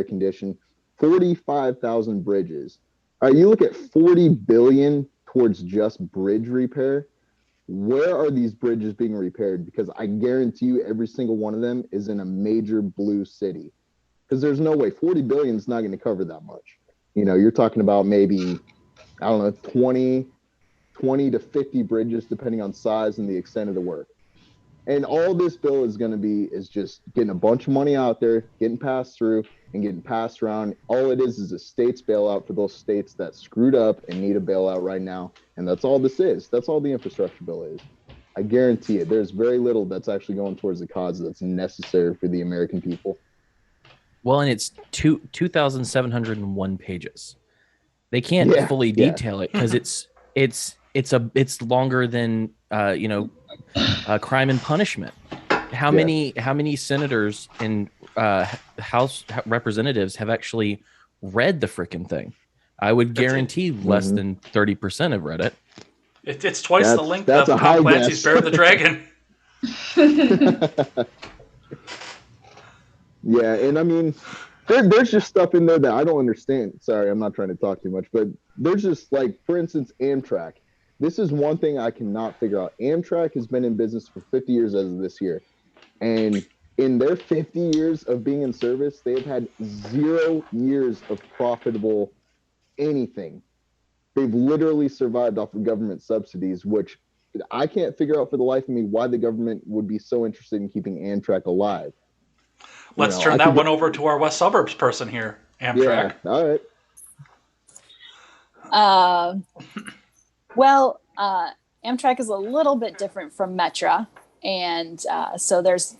condition. 45,000 bridges. You look at 40 billion towards just bridge repair. Where are these bridges being repaired? Because I guarantee you every single one of them is in a major blue city. Because there's no way 40 billion is not going to cover that much. You know, you're talking about maybe, I don't know, 20 to 50 bridges, depending on size and the extent of the work. And all this bill is going to be is just getting a bunch of money out there, getting passed through and getting passed around. All it is a state's bailout for those states that screwed up and need a bailout right now. And that's all this is. That's all the infrastructure bill is. I guarantee it. There's very little that's actually going towards the cause that's necessary for the American people. Well, and it's 2,701 pages. They can't fully detail it because it's longer than Crime and Punishment. How many senators and House representatives have actually read the freaking thing? I would guarantee less than 30% have read it. It's twice the length of Tom Clancy's Bear the Dragon. Yeah, and I mean, there's just stuff in there that I don't understand. Sorry, I'm not trying to talk too much, but there's just like, for instance, Amtrak. This is one thing I cannot figure out. Amtrak has been in business for 50 years as of this year. And in their 50 years of being in service, they have had 0 years of profitable anything. They've literally survived off of government subsidies, which I can't figure out for the life of me why the government would be so interested in keeping Amtrak alive. Let's turn that one over to our West Suburbs person here, Amtrak. Yeah, all right. Well, Amtrak is a little bit different from Metra, and so there's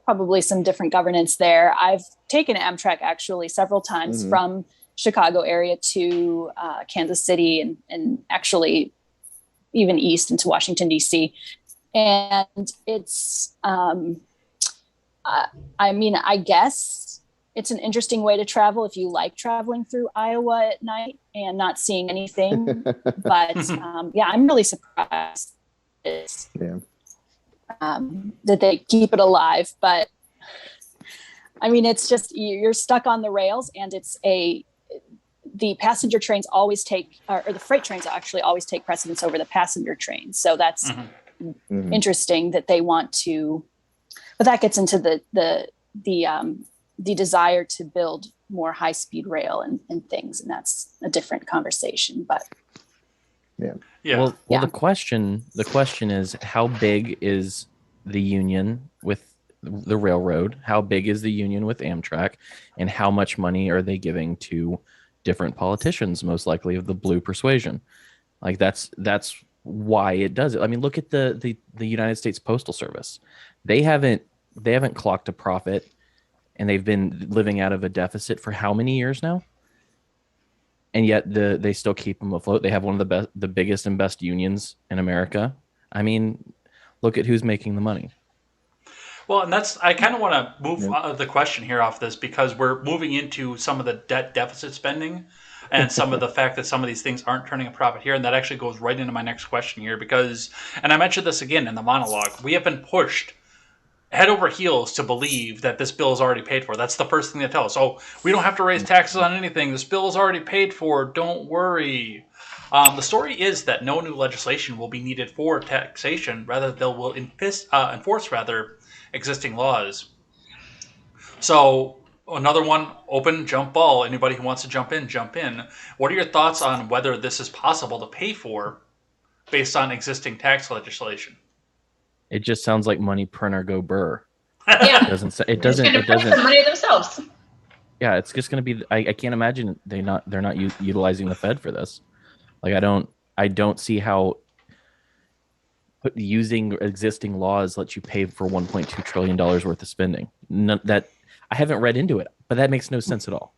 probably some different governance there. I've taken Amtrak actually several times from Chicago area to Kansas City and actually even east into Washington, D.C. And it's, I mean, I guess it's an interesting way to travel if you like traveling through Iowa at night and not seeing anything. But yeah, I'm really surprised that they keep it alive. But I mean, it's just, you're stuck on the rails, and the passenger trains always take, or the freight trains actually always take precedence over the passenger trains. So that's interesting that they want to, but that gets into the desire to build more high-speed rail and things, and that's a different conversation. But Well, the question is, how big is the union with the railroad? How big is the union with Amtrak, and how much money are they giving to different politicians, most likely of the blue persuasion? Like that's why it does it. I mean, look at the United States Postal Service. They haven't clocked a profit, and they've been living out of a deficit for how many years now? And yet they still keep them afloat. They have one of the biggest and best unions in America. I mean, look at who's making the money. Well, and I kind of want to move the question here off this, because we're moving into some of the debt deficit spending and some of the fact that some of these things aren't turning a profit here. And that actually goes right into my next question here, because, and I mentioned this again in the monologue, we have been pushed head over heels to believe that this bill is already paid for. That's the first thing they tell us. Oh, we don't have to raise taxes on anything. This bill is already paid for. Don't worry. The story is that no new legislation will be needed for taxation. Rather, they will enforce existing laws. So another one, open jump ball. Anybody who wants to jump in, jump in. What are your thoughts on whether this is possible to pay for based on existing tax legislation? It just sounds like money printer go burr. Yeah. It doesn't The money themselves. Yeah, it's just going to be, I can't imagine they're not utilizing the Fed for this. Like, I don't see how using existing laws lets you pay for $1.2 trillion worth of spending. That I haven't read into it, but that makes no sense at all.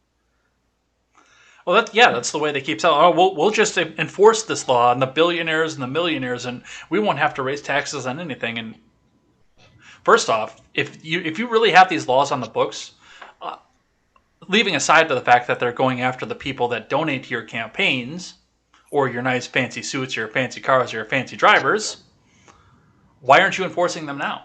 Well, that's the way they keep telling. Oh, we'll just enforce this law on the billionaires and the millionaires, and we won't have to raise taxes on anything. And first off, if you really have these laws on the books, leaving aside the fact that they're going after the people that donate to your campaigns, or your nice fancy suits, your fancy cars, or your fancy drivers, why aren't you enforcing them now?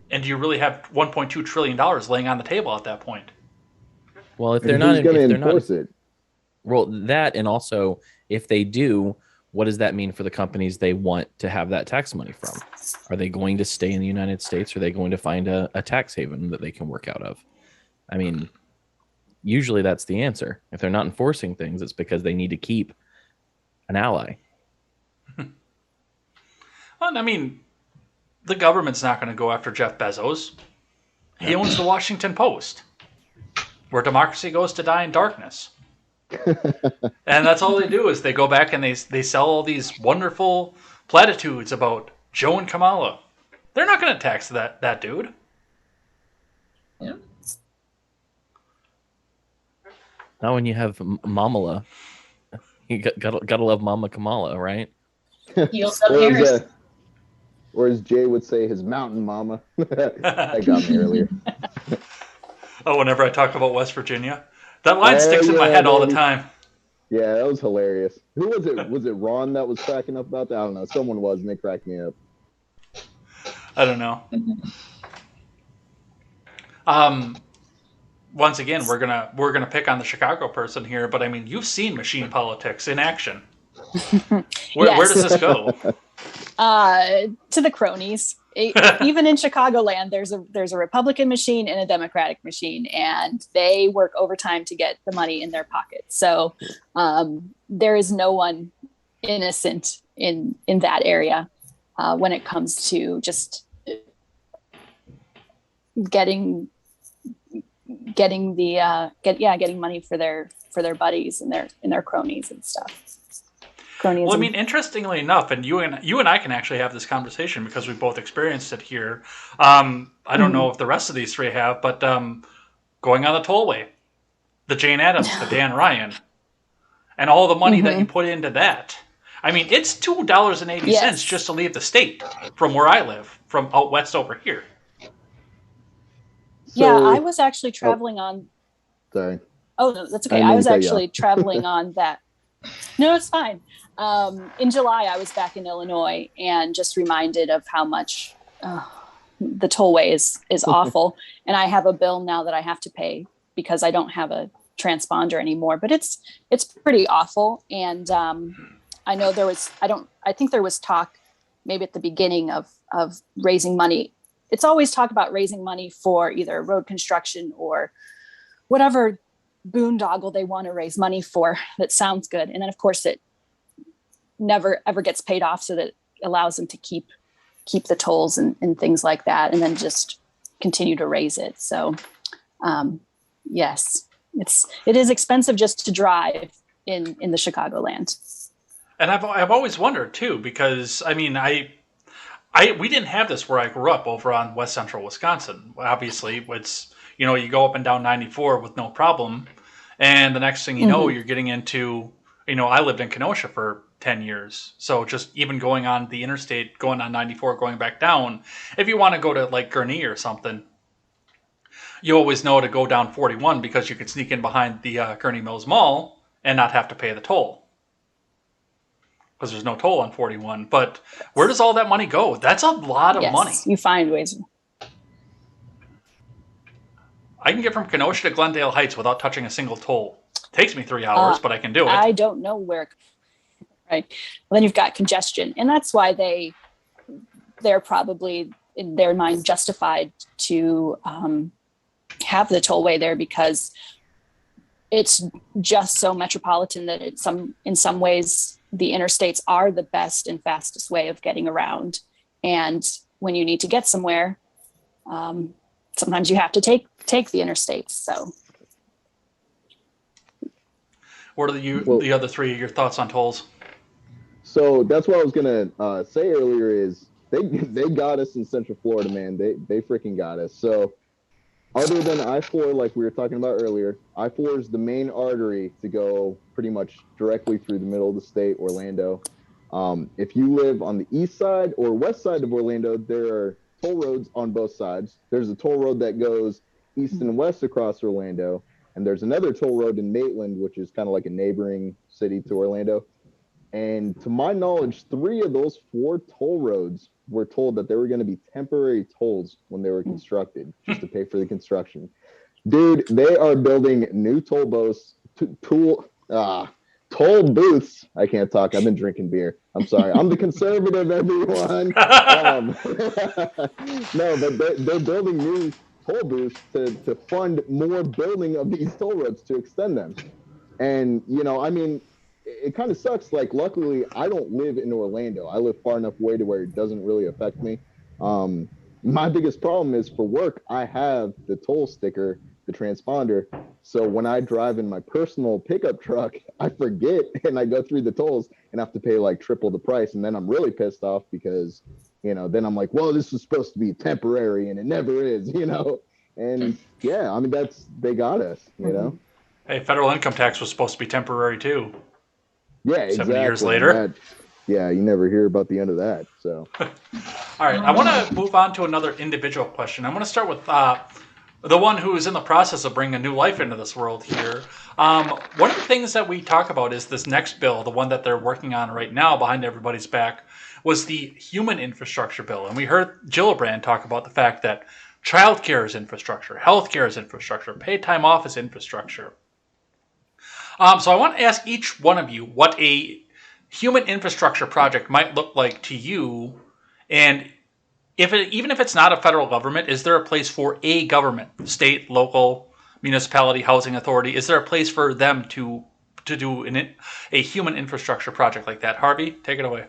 And do you really have $1.2 trillion laying on the table at that point? Well, if they're not going to enforce it, well, that, and also if they do, what does that mean for the companies they want to have that tax money from? Are they going to stay in the United States? Or are they going to find a tax haven that they can work out of? I mean, usually that's the answer. If they're not enforcing things, it's because they need to keep an ally. Well, I mean, the government's not going to go after Jeff Bezos. He owns the Washington Post, where democracy goes to die in darkness. And that's all they do, is they go back and they sell all these wonderful platitudes about Joan Kamala. They're not going to tax that dude. Yeah. Not when you have Mamala. You gotta love Mama Kamala, right? Heels up Harris. Or as Jay would say, his mountain mama. That got me earlier. Oh, whenever I talk about West Virginia, that line sticks in my head all the time. Yeah, that was hilarious. Who was it? Was it Ron that was cracking up about that? I don't know. Someone was, and they cracked me up. I don't know. Once again, we're gonna pick on the Chicago person here, but I mean, you've seen machine politics in action. Where does this go? To the cronies. Even in Chicagoland, there's a Republican machine and a Democratic machine, and they work overtime to get the money in their pocket. So there is no one innocent in that area when it comes to just getting money for their buddies and their cronies and stuff. Cronyism. Well, I mean, interestingly enough, and you and I can actually have this conversation because we both experienced it here. I don't know if the rest of these three have, but going on the tollway, the Jane Addams, the Dan Ryan, and all the money that you put into that. I mean, it's $2.80 just to leave the state from where I live, from out west over here. So, yeah, I was actually traveling on. Sorry. Oh, no, that's okay. I was actually traveling on that. No, it's fine. In July, I was back in Illinois and just reminded of how much the tollway is awful. And I have a bill now that I have to pay because I don't have a transponder anymore. But it's pretty awful. And I know I think there was talk maybe at the beginning of raising money. It's always talk about raising money for either road construction or whatever boondoggle they want to raise money for that sounds good. And then of course it never ever gets paid off, so that it allows them to keep the tolls and things like that, and then just continue to raise it. So yes, it is expensive just to drive in the Chicagoland. And I've always wondered too, because I mean we didn't have this where I grew up over on west central Wisconsin. Obviously, it's, you know, you go up and down 94 with no problem. And the next thing you know, you're getting into, you know, I lived in Kenosha for 10 years. So just even going on the interstate, going on 94, going back down, if you want to go to like Gurnee or something, you always know to go down 41 because you can sneak in behind the Gurnee Mills Mall and not have to pay the toll. Because there's no toll on 41. But where does all that money go? That's a lot of money. You find ways. I can get from Kenosha to Glendale Heights without touching a single toll. Takes me 3 hours, but I can do it. I don't know where. Right. Well, then you've got congestion. And that's why they're probably, in their mind, justified to have the tollway there, because it's just so metropolitan that in some ways the interstates are the best and fastest way of getting around. And when you need to get somewhere, sometimes you have to take the interstates. So what are the other three, your thoughts on tolls? So that's what I was gonna say earlier is they got us in Central Florida, man. They freaking got us. So other than I-4, like we were talking about earlier, I-4 is the main artery to go pretty much directly through the middle of the state, Orlando. If you live on the east side or west side of Orlando, there are toll roads on both sides. There's a toll road that goes east and west across Orlando, and there's another toll road in Maitland, which is kind of like a neighboring city to Orlando. And to my knowledge, 3 of those 4 toll roads were told that they were going to be temporary tolls when they were constructed, just to pay for the construction. Dude, they are building new toll booths. Toll booths. I can't talk. I've been drinking beer. I'm sorry. I'm the conservative, everyone. No, but they're building new toll booths to fund more building of these toll roads to extend them. And, you know, I mean, it kind of sucks. Like, luckily, I don't live in Orlando. I live far enough away to where it doesn't really affect me. My biggest problem is for work, I have the toll sticker, the transponder. So when I drive in my personal pickup truck, I forget and I go through the tolls and have to pay like triple the price. And then I'm really pissed off because, you know, then I'm like, well, this is supposed to be temporary and it never is, you know? And yeah, I mean, they got us, you know? Hey, federal income tax was supposed to be temporary too. Yeah, exactly. 7 years later. Yeah, you never hear about the end of that. So, all right, I want to move on to another individual question. I'm going to start with the one who is in the process of bringing a new life into this world here. One of the things that we talk about is this next bill, the one that they're working on right now behind everybody's back, was the human infrastructure bill. And we heard Gillibrand talk about the fact that childcare is infrastructure, healthcare is infrastructure, paid time off is infrastructure. So I want to ask each one of you what a human infrastructure project might look like to you, and even if it's not a federal government, is there a place for a government, state, local, municipality, housing authority? Is there a place for them to do a human infrastructure project like that? Harvey, take it away.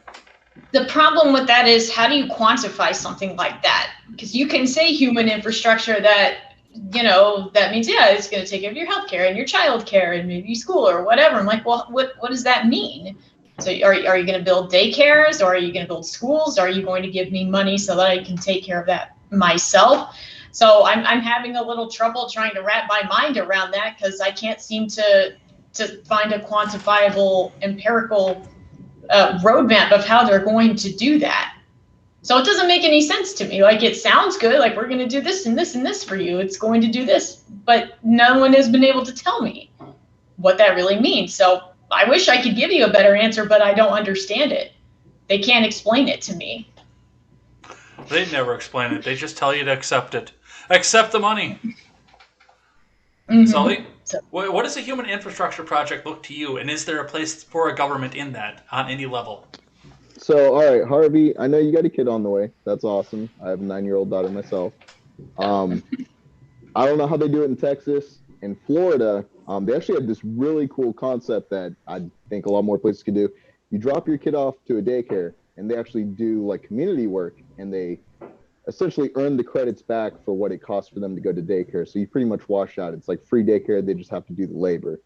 The problem with that is, how do you quantify something like that? Because you can say human infrastructure, that that means, yeah, it's going to take care of your healthcare and your childcare and maybe school or whatever. I'm like, well, what does that mean? So are you going to build daycares, or are you going to build schools? Or are you going to give me money so that I can take care of that myself? So I'm having a little trouble trying to wrap my mind around that, because I can't seem to find a quantifiable, empirical roadmap of how they're going to do that. So it doesn't make any sense to me. Like, it sounds good, like we're going to do this and this and this for you, it's going to do this, but no one has been able to tell me what that really means. So I wish I could give you a better answer, but I don't understand it. They can't explain it to me. They never explain it. They just tell you to accept it. Accept the money. Mm-hmm. Sully, what does a human infrastructure project look to you? And is there a place for a government in that on any level? So, all right, Harvey, I know you got a kid on the way. That's awesome. I have a 9-year-old daughter myself. I don't know how they do it in Texas. In Florida, they actually have this really cool concept that I think a lot more places could do. You drop your kid off to a daycare, and they actually do like community work, and they essentially earn the credits back for what it costs for them to go to daycare. So you pretty much wash out. It's like free daycare. They just have to do the labor.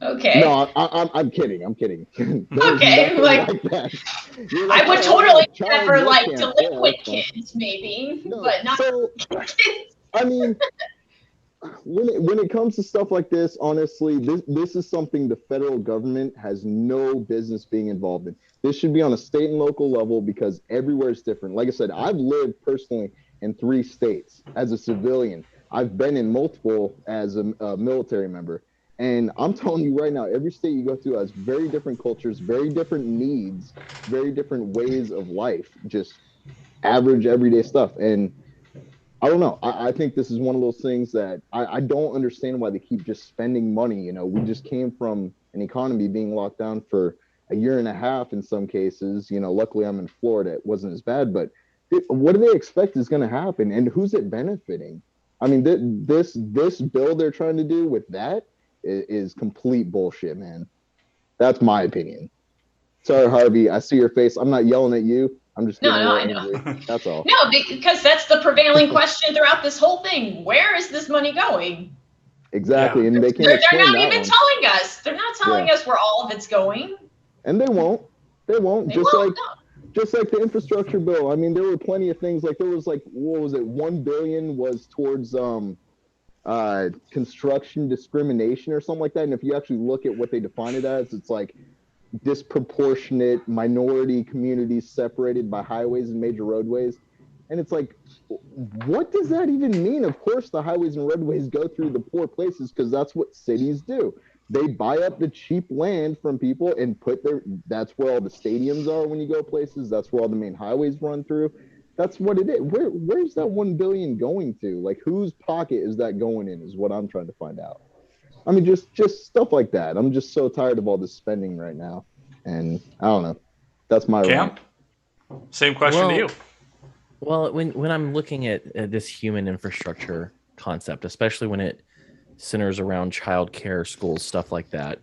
Okay. No, I'm kidding. I'm kidding. Okay, like I would totally do that for like delinquent kids, maybe, but not. So, I mean, when it comes to stuff like this, honestly, this is something the federal government has no business being involved in. This should be on a state and local level, because everywhere is different. Like I said, I've lived personally in 3 states as a civilian. I've been in multiple as a military member. And I'm telling you right now, every state you go to has very different cultures, very different needs, very different ways of life, just average everyday stuff. And I don't know. I think this is one of those things that I don't understand why they keep just spending money. We just came from an economy being locked down for a year and a half in some cases. Luckily I'm in Florida. It wasn't as bad, but what do they expect is going to happen? And who's it benefiting? I mean, this bill they're trying to do with that is complete bullshit, man. That's my opinion. Sorry, Harvey. I see your face. I'm not yelling at you. I'm just no, I know. That's all. No, because that's the prevailing question throughout this whole thing. Where is this money going? Exactly, yeah. And they can't. They're not even telling us. They're not telling us where all of it's going. And they won't. They won't. Just like the infrastructure bill. I mean, there were plenty of things. Like there was like, what was it? $1 billion was towards construction discrimination or something like that. And if you actually look at what they define it as, it's like disproportionate minority communities separated by highways and major roadways. And it's like, what does that even mean? Of course, the highways and roadways go through the poor places, because that's what cities do. They buy up the cheap land from people and that's where all the stadiums are when you go places. That's where all the main highways run through. That's what it is. Where's that $1 billion going to? Like, whose pocket is that going in is what I'm trying to find out. I mean, just stuff like that. I'm just so tired of all this spending right now. And I don't know. That's my Camp? Same question to you. Well, when I'm looking at this human infrastructure concept, especially when it centers around childcare, schools, stuff like that,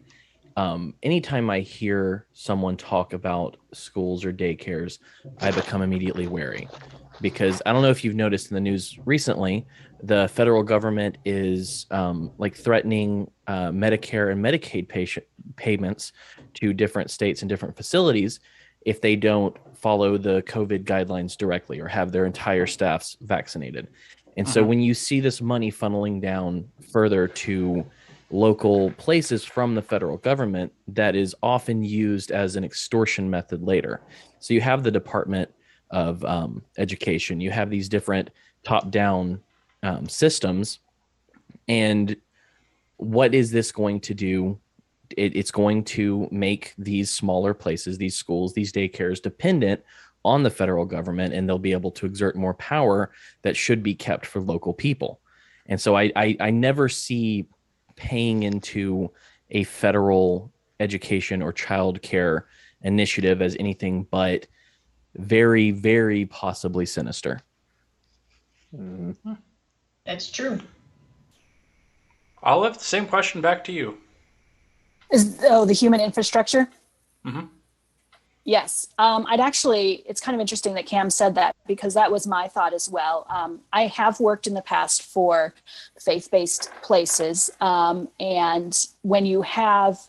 anytime I hear someone talk about schools or daycares, I become immediately wary, because I don't know if you've noticed in the news recently, the federal government is threatening Medicare and Medicaid payments to different states and different facilities if they don't follow the COVID guidelines directly or have their entire staffs vaccinated. And so when you see this money funneling down further to local places from the federal government, that is often used as an extortion method later. So you have the Department of Education, you have these different top-down systems, and what is this going to do? It's going to make these smaller places, these schools, these daycares dependent on the federal government, and they'll be able to exert more power that should be kept for local people. And so I never see paying into a federal education or child care initiative as anything but very, very possibly sinister. Mm-hmm. That's true. Olive, the same question back to you. The human infrastructure? Mm-hmm. Yes. It's kind of interesting that Cam said that, because that was my thought as well. I have worked in the past for faith-based places. And when you have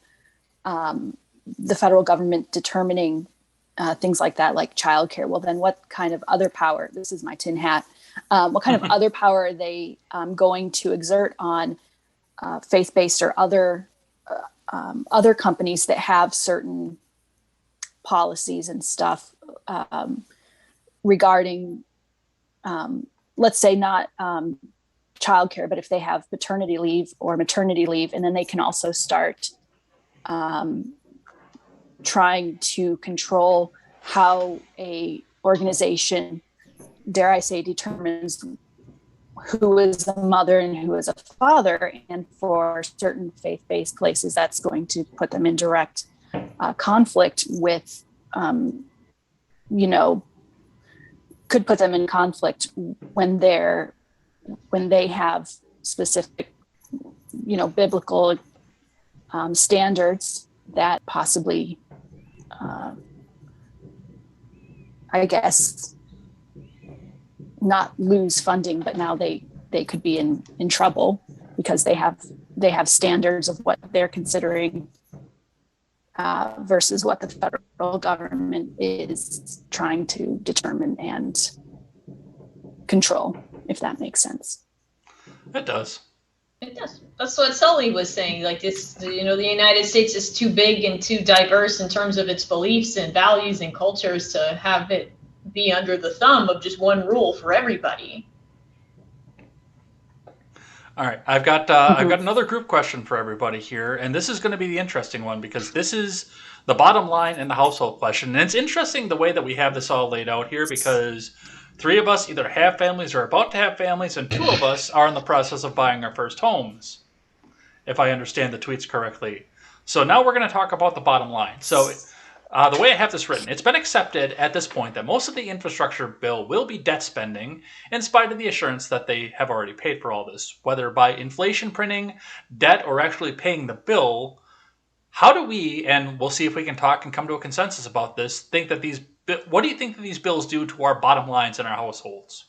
the federal government determining things like that, like childcare, well, then what kind of other power, this is my tin hat, what kind of other power are they going to exert on faith-based or other companies that have certain policies and stuff regarding, let's say not childcare, but if they have paternity leave or maternity leave, and then they can also start trying to control how a organization, dare I say, determines who is a mother and who is a father. And for certain faith-based places, that's going to put them in direct conflict with, could put them in conflict when they have specific, biblical standards that possibly, I guess, not lose funding, but now they could be in trouble because they have standards of what they're considering versus what the federal government is trying to determine and control, if that makes sense. It does. It does. That's what Sully was saying. Like this, the United States is too big and too diverse in terms of its beliefs and values and cultures to have it be under the thumb of just one rule for everybody. All right, I've got another group question for everybody here, and this is going to be the interesting one because this is the bottom line in the household question. And it's interesting the way that we have this all laid out here because 3 of us either have families or are about to have families, and 2 of us are in the process of buying our first homes, if I understand the tweets correctly. So now we're going to talk about the bottom line. So the way I have this written, it's been accepted at this point that most of the infrastructure bill will be debt spending in spite of the assurance that they have already paid for all this, whether by inflation printing, debt, or actually paying the bill. How do we, and we'll see if we can talk and come to a consensus about this, what do you think that these bills do to our bottom lines in our households?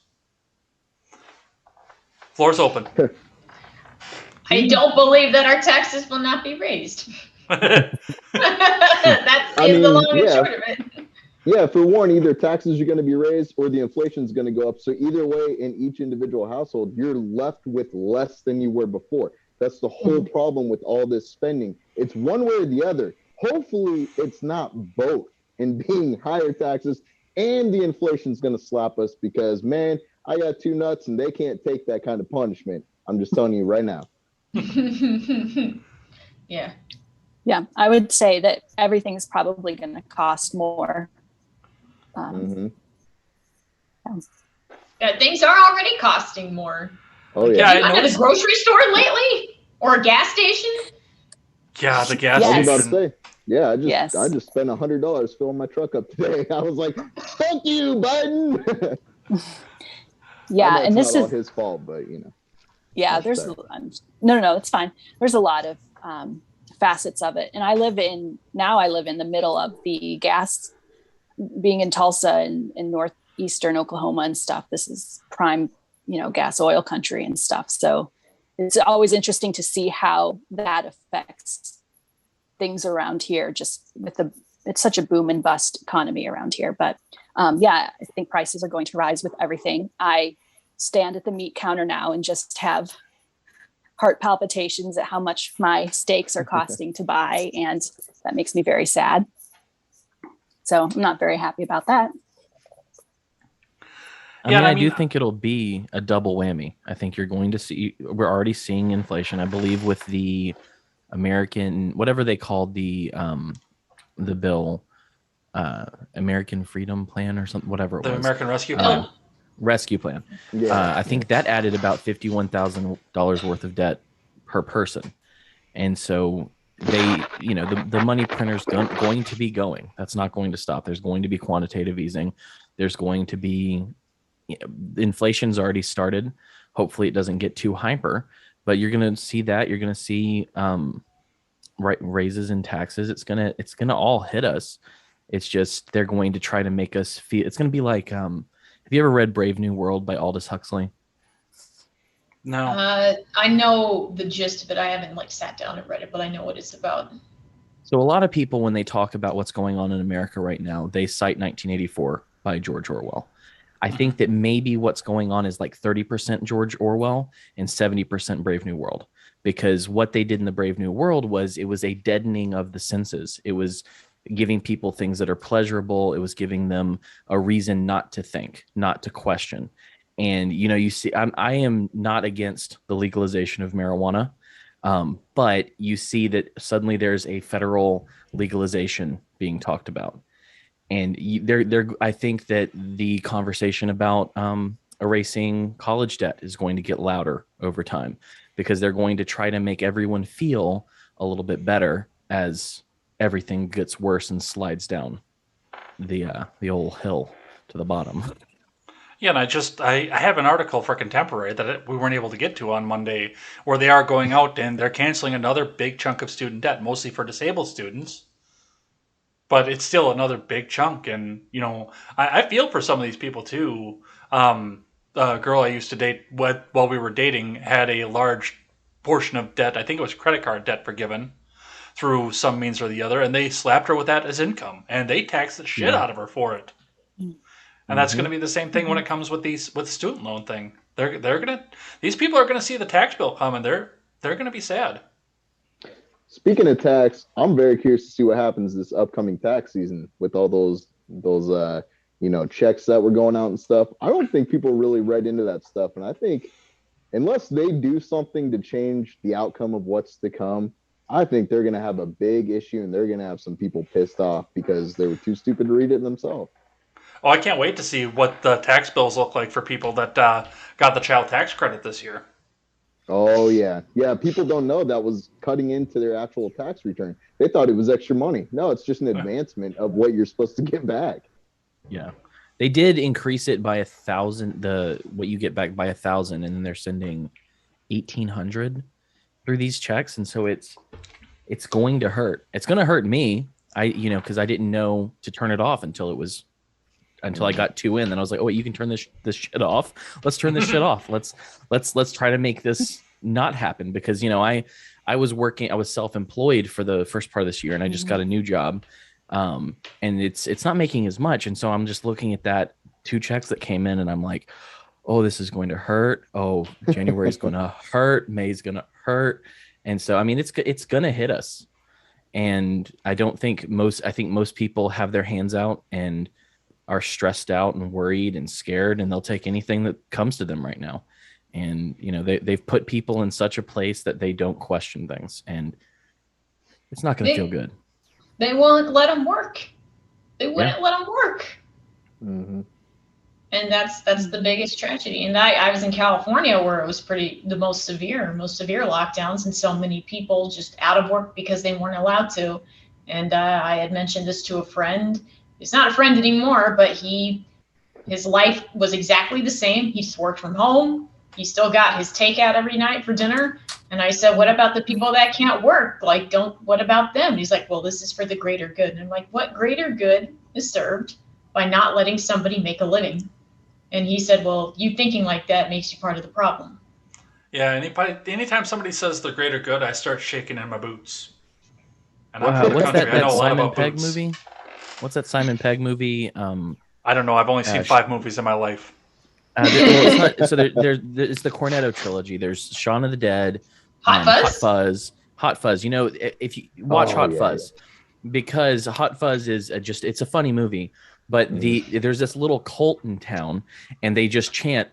Floor's open. I don't believe that our taxes will not be raised. That's the long and short of it. Yeah, for one, either taxes are going to be raised or the inflation is going to go up. So either way, in each individual household, you're left with less than you were before. That's the whole problem with all this spending. It's one way or the other. Hopefully, it's not both in being higher taxes and the inflation is going to slap us because, man, I got 2 nuts and they can't take that kind of punishment. I'm just telling you right now. Yeah. Yeah, I would say that everything's probably going to cost more. Yeah, things are already costing more. Oh, yeah. Have you been to the grocery store lately? Or a gas station? Yeah, the gas I was station. about to say, yeah, I just spent $100 filling my truck up today. I was like, "Thank you, Biden." Yeah, and this is his fault, but Yeah, there's no, it's fine. There's a lot of facets of it, and I live in the middle of the gas. Being in Tulsa and in northeastern Oklahoma and stuff, this is prime, gas oil country and stuff. So it's always interesting to see how that affects things around here. Just it's such a boom and bust economy around here. But I think prices are going to rise with everything. I stand at the meat counter now and just have heart palpitations at how much my steaks are costing to buy, and that makes me very sad. So I'm not very happy about that. I do think it'll be a double whammy. I think you're going to see, we're already seeing inflation, I believe, with the American, whatever they called the bill, American Freedom Plan or something, whatever it was. The American Rescue Plan. Rescue Plan. Yeah. I think that added about $51,000 worth of debt per person. And so the money printer's going to be going. That's not going to stop. There's going to be quantitative easing. There's going to be, inflation's already started. Hopefully it doesn't get too hyper, but you're going to see that. You're going to see raises in taxes. It's going to all hit us. It's just, they're going to try to make us feel, it's going to be like, have you ever read Brave New World by Aldous Huxley? No. I know the gist of it. I haven't sat down and read it, but I know what it's about. So a lot of people, when they talk about what's going on in America right now, they cite 1984 by George Orwell. I think that maybe what's going on is 30% George Orwell and 70% Brave New World, because what they did in the Brave New World was, it was a deadening of the senses. It was giving people things that are pleasurable. It was giving them a reason not to think, not to question. And, you see, I am not against the legalization of marijuana, but you see that suddenly there's a federal legalization being talked about. And I think that the conversation about erasing college debt is going to get louder over time, because they're going to try to make everyone feel a little bit better as everything gets worse and slides down the old hill to the bottom. Yeah, and I have an article for Contemporary that we weren't able to get to on Monday, where they are going out and they're canceling another big chunk of student debt, mostly for disabled students. But it's still another big chunk, and I feel for some of these people too. A girl I used to date while we were dating had a large portion of debt. I think it was credit card debt forgiven through some means or the other, and they slapped her with that as income, and they taxed the shit out of her for it. And that's going to be the same thing when it comes with the student loan thing. These people are going to see the tax bill come, and they're going to be sad. Speaking of tax, I'm very curious to see what happens this upcoming tax season with all those checks that were going out and stuff. I don't think people really read into that stuff, and I think unless they do something to change the outcome of what's to come, I think they're going to have a big issue, and they're going to have some people pissed off because they were too stupid to read it themselves. Oh, I can't wait to see what the tax bills look like for people that got the child tax credit this year. Oh, yeah. Yeah, people don't know that was cutting into their actual tax return. They thought it was extra money. No, it's just an advancement of what you're supposed to get back. Yeah. They did increase it by 1,000, what you get back by 1,000, and then they're sending 1,800 through these checks. And so it's going to hurt. It's going to hurt me, because I didn't know to turn it off until I got 2 in. Then I was like, oh wait, you can turn this shit off. Let's turn this shit off. Let's try to make this not happen, because I was self-employed for the first part of this year, and I just got a new job, and it's not making as much. And so I'm just looking at that 2 checks that came in, and I'm like, oh, this is going to hurt. Oh, January is going to hurt. May is going to hurt. And so it's going to hit us. And I think most people have their hands out and are stressed out and worried and scared, and they'll take anything that comes to them right now. And they've put people in such a place that they don't question things, and it's not going to feel good. They won't let them work. They wouldn't let them work. Mm-hmm. And that's the biggest tragedy. And I was in California, where it was the most severe lockdowns, and so many people just out of work because they weren't allowed to. And I had mentioned this to a friend. He's not a friend anymore, but his life was exactly the same. He just worked from home. He still got his takeout every night for dinner. And I said, what about the people that can't work? What about them? He's like, well, this is for the greater good. And I'm like, what greater good is served by not letting somebody make a living? And he said, well, you thinking like that makes you part of the problem. Yeah, anytime somebody says the greater good, I start shaking in my boots. And wow, I'm from the what's country. I know that a lot Simon about Pegg boots. movie? What's that Simon Pegg movie? I don't know. I've only seen 5 movies in my life. It's the Cornetto trilogy. There's Shaun of the Dead, Hot Fuzz. Hot Fuzz. If you watch Hot Fuzz, because Hot Fuzz is it's a funny movie, but there's this little cult in town, and they just chant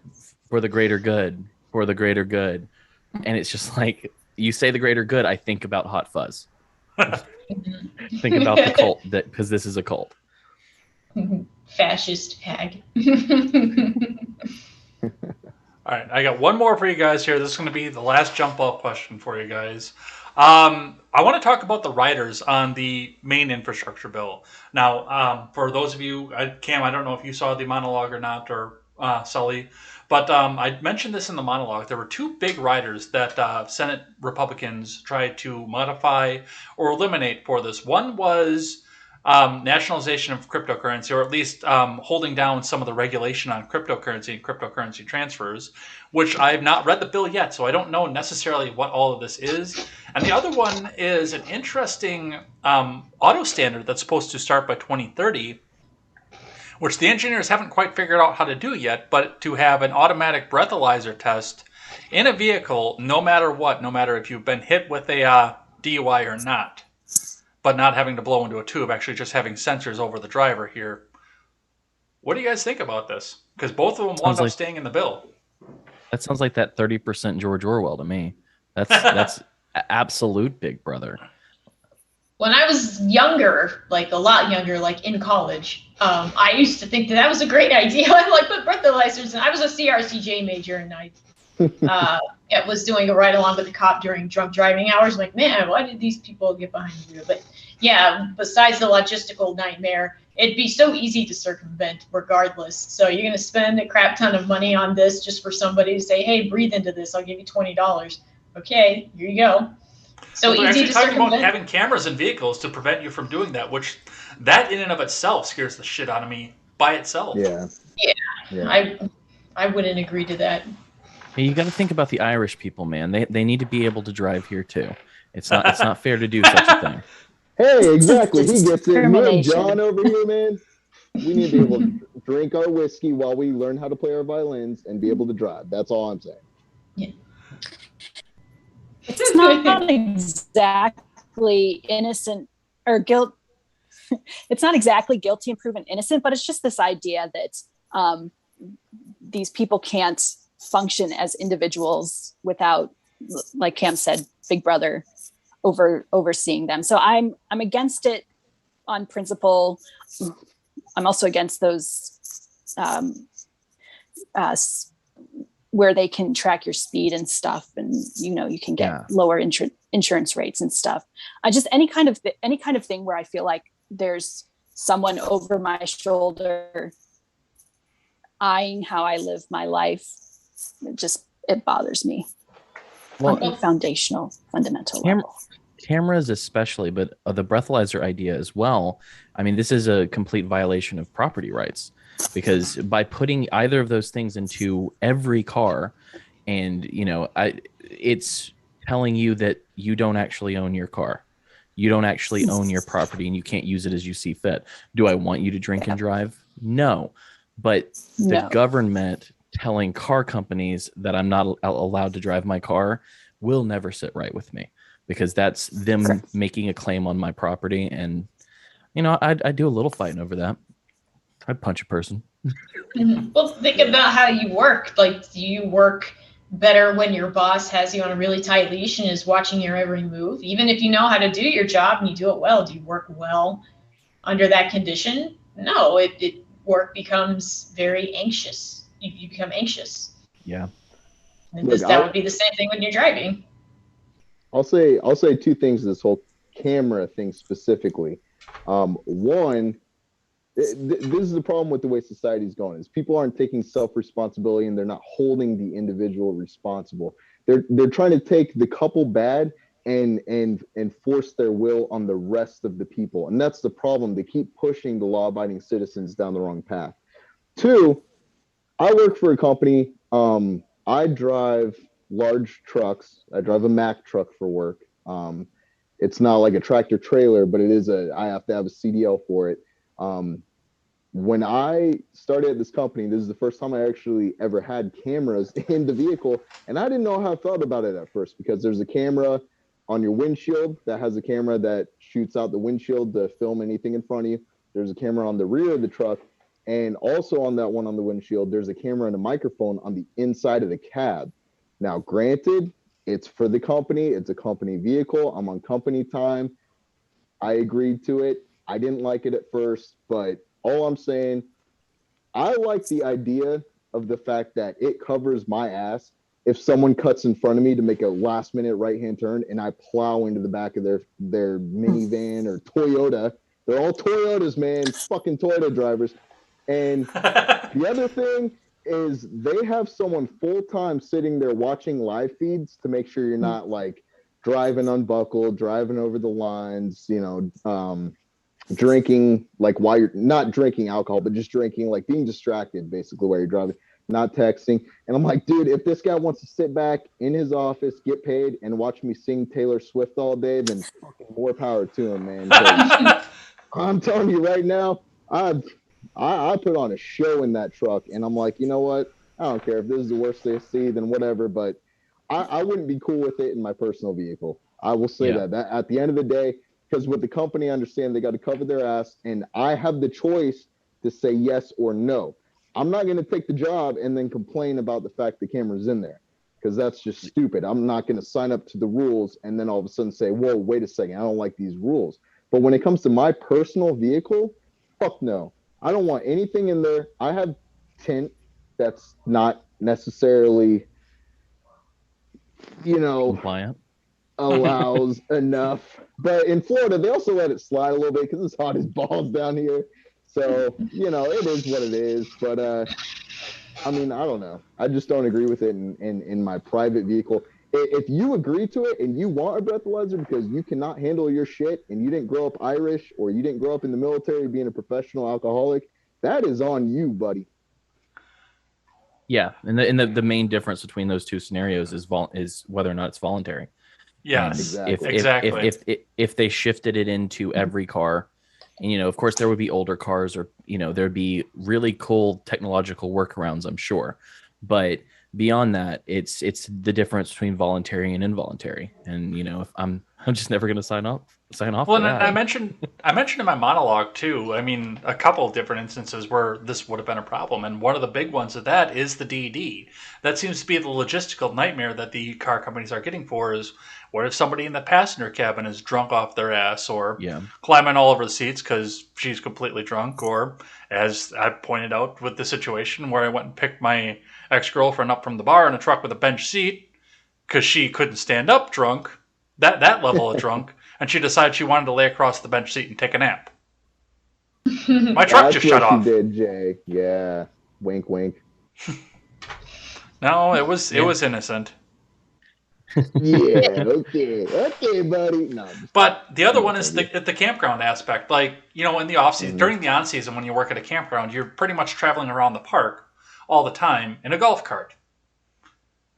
for the greater good, and it's just like, you say the greater good, I think about Hot Fuzz. Think about the cult, because this is a cult. Fascist hag. All right, I got one more for you guys here. This is going to be the last jump ball question for you guys. I want to talk about the riders on the main infrastructure bill. Now, for those of you, Cam, I don't know if you saw the monologue or not, or Sully, but I mentioned this in the monologue. There were two big riders that Senate Republicans tried to modify or eliminate for this. One was nationalization of cryptocurrency, or at least holding down some of the regulation on cryptocurrency and cryptocurrency transfers, which I've not read the bill yet, so I don't know necessarily what all of this is. And the other one is an interesting auto standard that's supposed to start by 2030, which the engineers haven't quite figured out how to do yet, but to have an automatic breathalyzer test in a vehicle, no matter what, no matter if you've been hit with a DUI or not, but not having to blow into a tube, actually just having sensors over the driver here. What do you guys think about this? Because both of them wound up staying in the bill. That sounds like that 30% George Orwell to me. That's absolute Big Brother. When I was younger, like a lot younger, like in college, I used to think that was a great idea. I'm like, put breathalyzers in. I was a CRCJ major, and I was doing a ride along with the cop during drunk driving hours. Like, man, why did these people get behind you? But yeah, besides the logistical nightmare, it'd be so easy to circumvent regardless. So you're going to spend a crap ton of money on this just for somebody to say, hey, breathe into this. I'll give you $20. Okay, here you go. So well, easy to talking circumvent. about having cameras in vehicles to prevent you from doing that, which that in and of itself scares the shit out of me by itself. Yeah. I wouldn't agree to that. You got to think about the Irish people, man. They need to be able to drive here too. It's not fair to do such a thing. Hey, exactly. He gets it. Me and John over here, man. We need to be able to drink our whiskey while we learn how to play our violins and be able to drive. That's all I'm saying. Yeah. It's not exactly innocent or guilt. It's not exactly guilty and proven innocent, but it's just this idea that these people can't function as individuals without, like Cam said, Big Brother overseeing them. So I'm against it on principle. I'm also against those where they can track your speed and stuff, and you can get lower insurance rates and stuff. Just any kind of thing where I feel like there's someone over my shoulder eyeing how I live my life. It bothers me on a fundamental level. Cameras especially, but the breathalyzer idea as well. I mean, this is a complete violation of property rights, because by putting either of those things into every car, and it's telling you that you don't actually own your car. You don't actually own your property, and you can't use it as you see fit. Do I want you to drink and drive? No. But the government telling car companies that I'm not allowed to drive my car will never sit right with me, because that's them making a claim on my property. And, I'd do a little fighting over that. I'd punch a person. Well, think about how you work. Like, do you work better when your boss has you on a really tight leash and is watching your every move? Even if you know how to do your job and you do it well, do you work well under that condition? No, work becomes very anxious. You become anxious. Yeah. And that would be the same thing when you're driving. I'll say two things to this whole camera thing specifically. One, this is the problem with the way society's going, is people aren't taking self-responsibility, and they're not holding the individual responsible. They're trying to take the couple bad and force their will on the rest of the people. And that's the problem. They keep pushing the law-abiding citizens down the wrong path. Two, I work for a company. I drive large trucks. I drive a Mack truck for work. It's not like a tractor trailer, but I have to have a CDL for it. When I started at this company, this is the first time I actually ever had cameras in the vehicle. And I didn't know how I felt about it at first, because there's a camera on your windshield that has a camera that shoots out the windshield to film anything in front of you. There's a camera on the rear of the truck. And also on that one on the windshield, there's a camera and a microphone on the inside of the cab. Now, granted, it's for the company. It's a company vehicle. I'm on company time. I agreed to it. I didn't like it at first, but all I'm saying, I like the idea of the fact that it covers my ass if someone cuts in front of me to make a last minute right hand turn and I plow into the back of their minivan or Toyota. They're all Toyotas, man. Fucking Toyota drivers. And the other thing is they have someone full time sitting there watching live feeds to make sure you're not like driving unbuckled, driving over the lines, drinking, like while you're not drinking alcohol, but just drinking, like being distracted basically while you're driving, not texting. And I'm like, dude, if this guy wants to sit back in his office, get paid, and watch me sing Taylor Swift all day, then fucking more power to him, man. I'm telling you right now, I put on a show in that truck, and I'm like, you know what? I don't care if this is the worst they see, then whatever. But I wouldn't be cool with it in my personal vehicle. I will say that at the end of the day, because with the company, I understand they got to cover their ass, and I have the choice to say yes or no. I'm not going to take the job and then complain about the fact the camera's in there, because that's just stupid. I'm not going to sign up to the rules and then all of a sudden say, whoa, wait a second, I don't like these rules. But when it comes to my personal vehicle, fuck no. I don't want anything in there. I have tint that's not necessarily, compliant. Allows enough. But in Florida, they also let it slide a little bit because it's hot as balls down here. So, it is what it is. But, I don't know. I just don't agree with it in my private vehicle. If you agree to it and you want a breathalyzer because you cannot handle your shit and you didn't grow up Irish or you didn't grow up in the military being a professional alcoholic, that is on you, buddy. Yeah, and the main difference between those two scenarios is whether or not it's voluntary. Yes, exactly. If they shifted it into every car, and of course there would be older cars, or there'd be really cool technological workarounds, I'm sure. But beyond that, it's the difference between voluntary and involuntary. And if I'm just never going to sign off. Well, and I mentioned in my monologue too. I mean, a couple of different instances where this would have been a problem, and one of the big ones of that is the DD. That seems to be the logistical nightmare that the car companies are getting for is, what if somebody in the passenger cabin is drunk off their ass, or climbing all over the seats because she's completely drunk, or as I pointed out with the situation where I went and picked my ex-girlfriend up from the bar in a truck with a bench seat because she couldn't stand up drunk, that level of drunk, and she decided she wanted to lay across the bench seat and take a nap. My truck just shut off. She did, Jay. Yeah. Wink, wink. No, it was innocent. Yeah, okay, buddy. No, but the other one is the campground aspect. Like, in the off season, during the on season, when you work at a campground, you're pretty much traveling around the park all the time in a golf cart.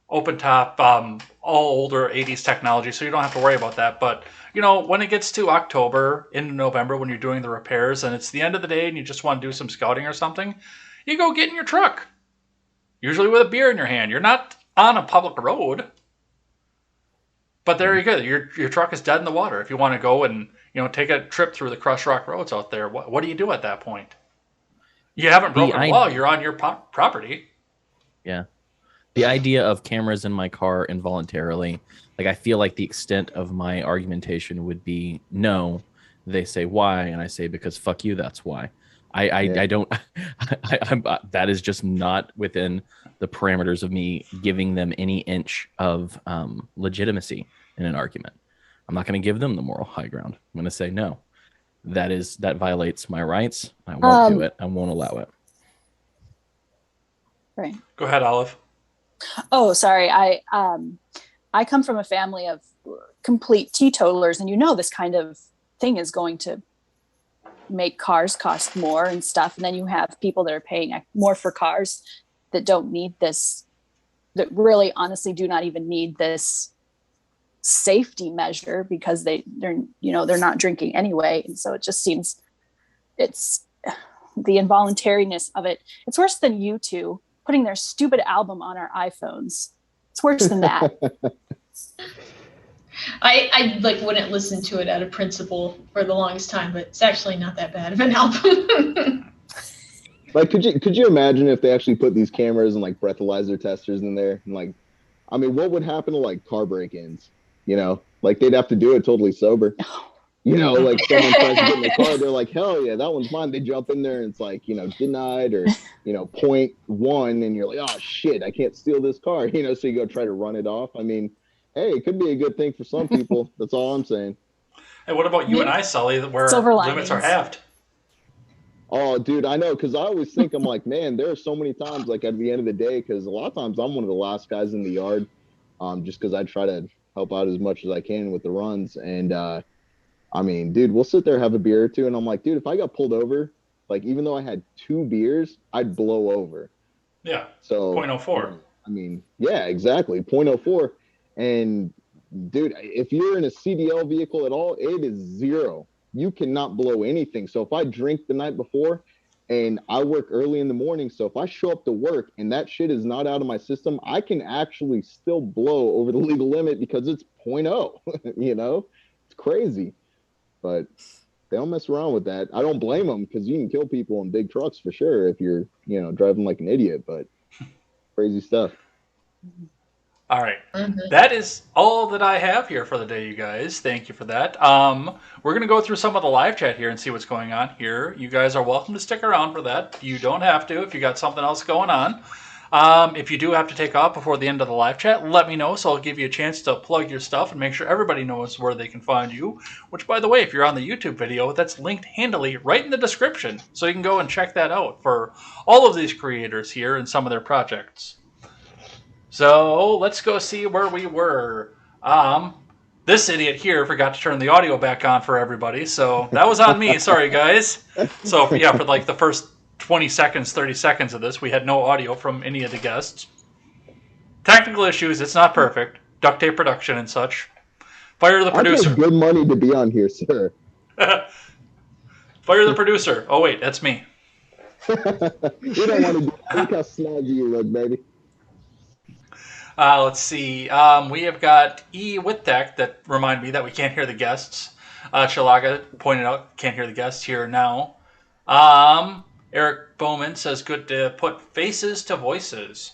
Open top, all older 80s technology, so you don't have to worry about that. But, when it gets to October into November, when you're doing the repairs and it's the end of the day and you just want to do some scouting or something, you go get in your truck. Usually with a beer in your hand. You're not on a public road. But there you go. Your truck is dead in the water. If you want to go and, take a trip through the crushed rock roads out there, what do you do at that point? You haven't broken a law. You're on your property. Yeah. The idea of cameras in my car involuntarily, I feel like the extent of my argumentation would be no. They say why, and I say because fuck you, that's why. I don't. That is just not within the parameters of me giving them any inch of legitimacy in an argument. I'm not going to give them the moral high ground. I'm going to say no. That violates my rights. I won't do it. I won't allow it. Right. Go ahead, Olive. Oh, sorry. I come from a family of complete teetotalers, and this kind of thing is going to make cars cost more and stuff. And then you have people that are paying more for cars that don't need this, that really honestly do not even need this safety measure because they're not drinking anyway. And so it just seems it's the involuntariness of it. It's worse than U2 putting their stupid album on our iPhones. It's worse than that. I wouldn't listen to it out of principle for the longest time, but it's actually not that bad of an album. Could you imagine if they actually put these cameras and breathalyzer testers in there? And what would happen to car break-ins? They'd have to do it totally sober. Like someone tries to get in the car, they're like, hell yeah, that one's mine. They jump in there and it's like, denied or, 0.1 and you're like, oh shit, I can't steal this car, so you go try to run it off. I mean, hey, it could be a good thing for some people. That's all I'm saying. Hey, what about you and I, Sully, where Silver limits are halved? Oh, dude, I know, because I always think, I'm like, man, there are so many times, like, at the end of the day, because a lot of times I'm one of the last guys in the yard, just because I try to help out as much as I can with the runs. And, I mean, dude, we'll sit there, have a beer or two, and I'm like, dude, if I got pulled over, like, even though I had 2 beers, I'd blow over. Yeah, so 0.04. I mean, yeah, exactly, 0.04. And, dude, if you're in a CDL vehicle at all, it is 0. You cannot blow anything. So if I drink the night before and I work early in the morning, so if I show up to work and that shit is not out of my system, I can actually still blow over the legal limit because it's 0.0, it's crazy. But they don't mess around with that. I don't blame them because you can kill people in big trucks for sure if you're, driving like an idiot, but crazy stuff. All right. That is all that I have here for the day, you guys. Thank you for that. We're going to go through some of the live chat here and see what's going on here. You guys are welcome to stick around for that. You don't have to if you got something else going on. If you do have to take off before the end of the live chat, let me know so I'll give you a chance to plug your stuff and make sure everybody knows where they can find you. Which, by the way, if you're on the YouTube video, that's linked handily right in the description. So you can go and check that out for all of these creators here and some of their projects. So let's go see where we were. This idiot here forgot to turn the audio back on for everybody, so that was on me. Sorry, guys. So yeah, for like the first 20 seconds, 30 seconds of this, we had no audio from any of the guests. Technical issues. It's not perfect. Duct tape production and such. Fire the producer. I pay good money to be on here, sir. Fire the producer. Oh wait, that's me. You don't want to do. Look how snazzy you look, baby. Let's see. We have got E with Tech that remind me that we can't hear the guests. Chilaga pointed out can't hear the guests here now. Eric Bowman says good to put faces to voices.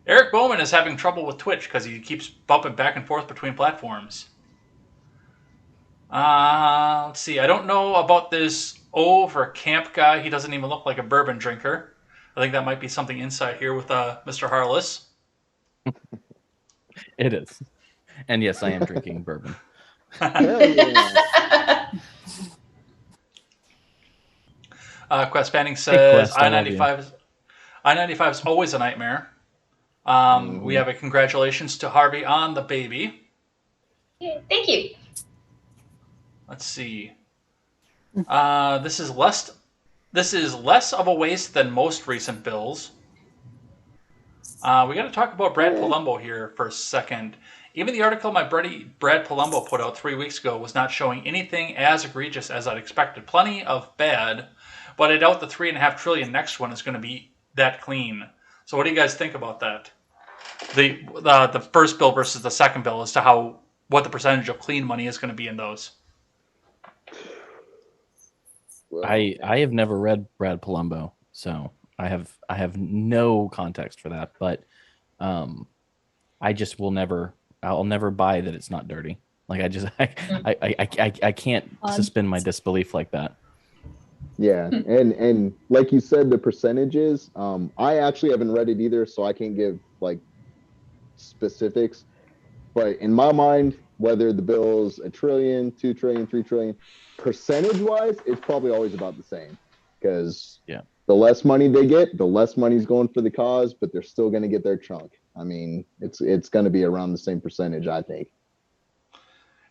Eric Bowman is having trouble with Twitch because he keeps bumping back and forth between platforms. Let's see. I don't know about this O for camp guy. He doesn't even look like a bourbon drinker. I think that might be something inside here with Mr. Harless. It is. And yes, I am drinking bourbon. Quest Fanning says I-95 is always a nightmare. We have a congratulations to Harvey on the baby. Yeah, thank you. Let's see. This is less of a waste than most recent bills. We got to talk about Brad Palumbo here for a second. Even the article my buddy Brad Palumbo put out 3 weeks ago was not showing anything as egregious as I'd expected. Plenty of bad, but I doubt the $3.5 trillion next one is going to be that clean. So what do you guys think about that? The first bill versus the second bill as to what the percentage of clean money is going to be in those. I have never read Brad Palumbo, so I have no context for that, but I just I'll never buy that it's not dirty. Like I can't suspend my disbelief like that. Yeah, and like you said, the percentages. I actually haven't read it either, so I can't give like specifics. But in my mind, whether the bill's $1 trillion, $2 trillion, $3 trillion, percentage-wise, it's probably always about the same. Because the less money they get, the less money's going for the cause, but they're still going to get their chunk. I mean, it's going to be around the same percentage, I think.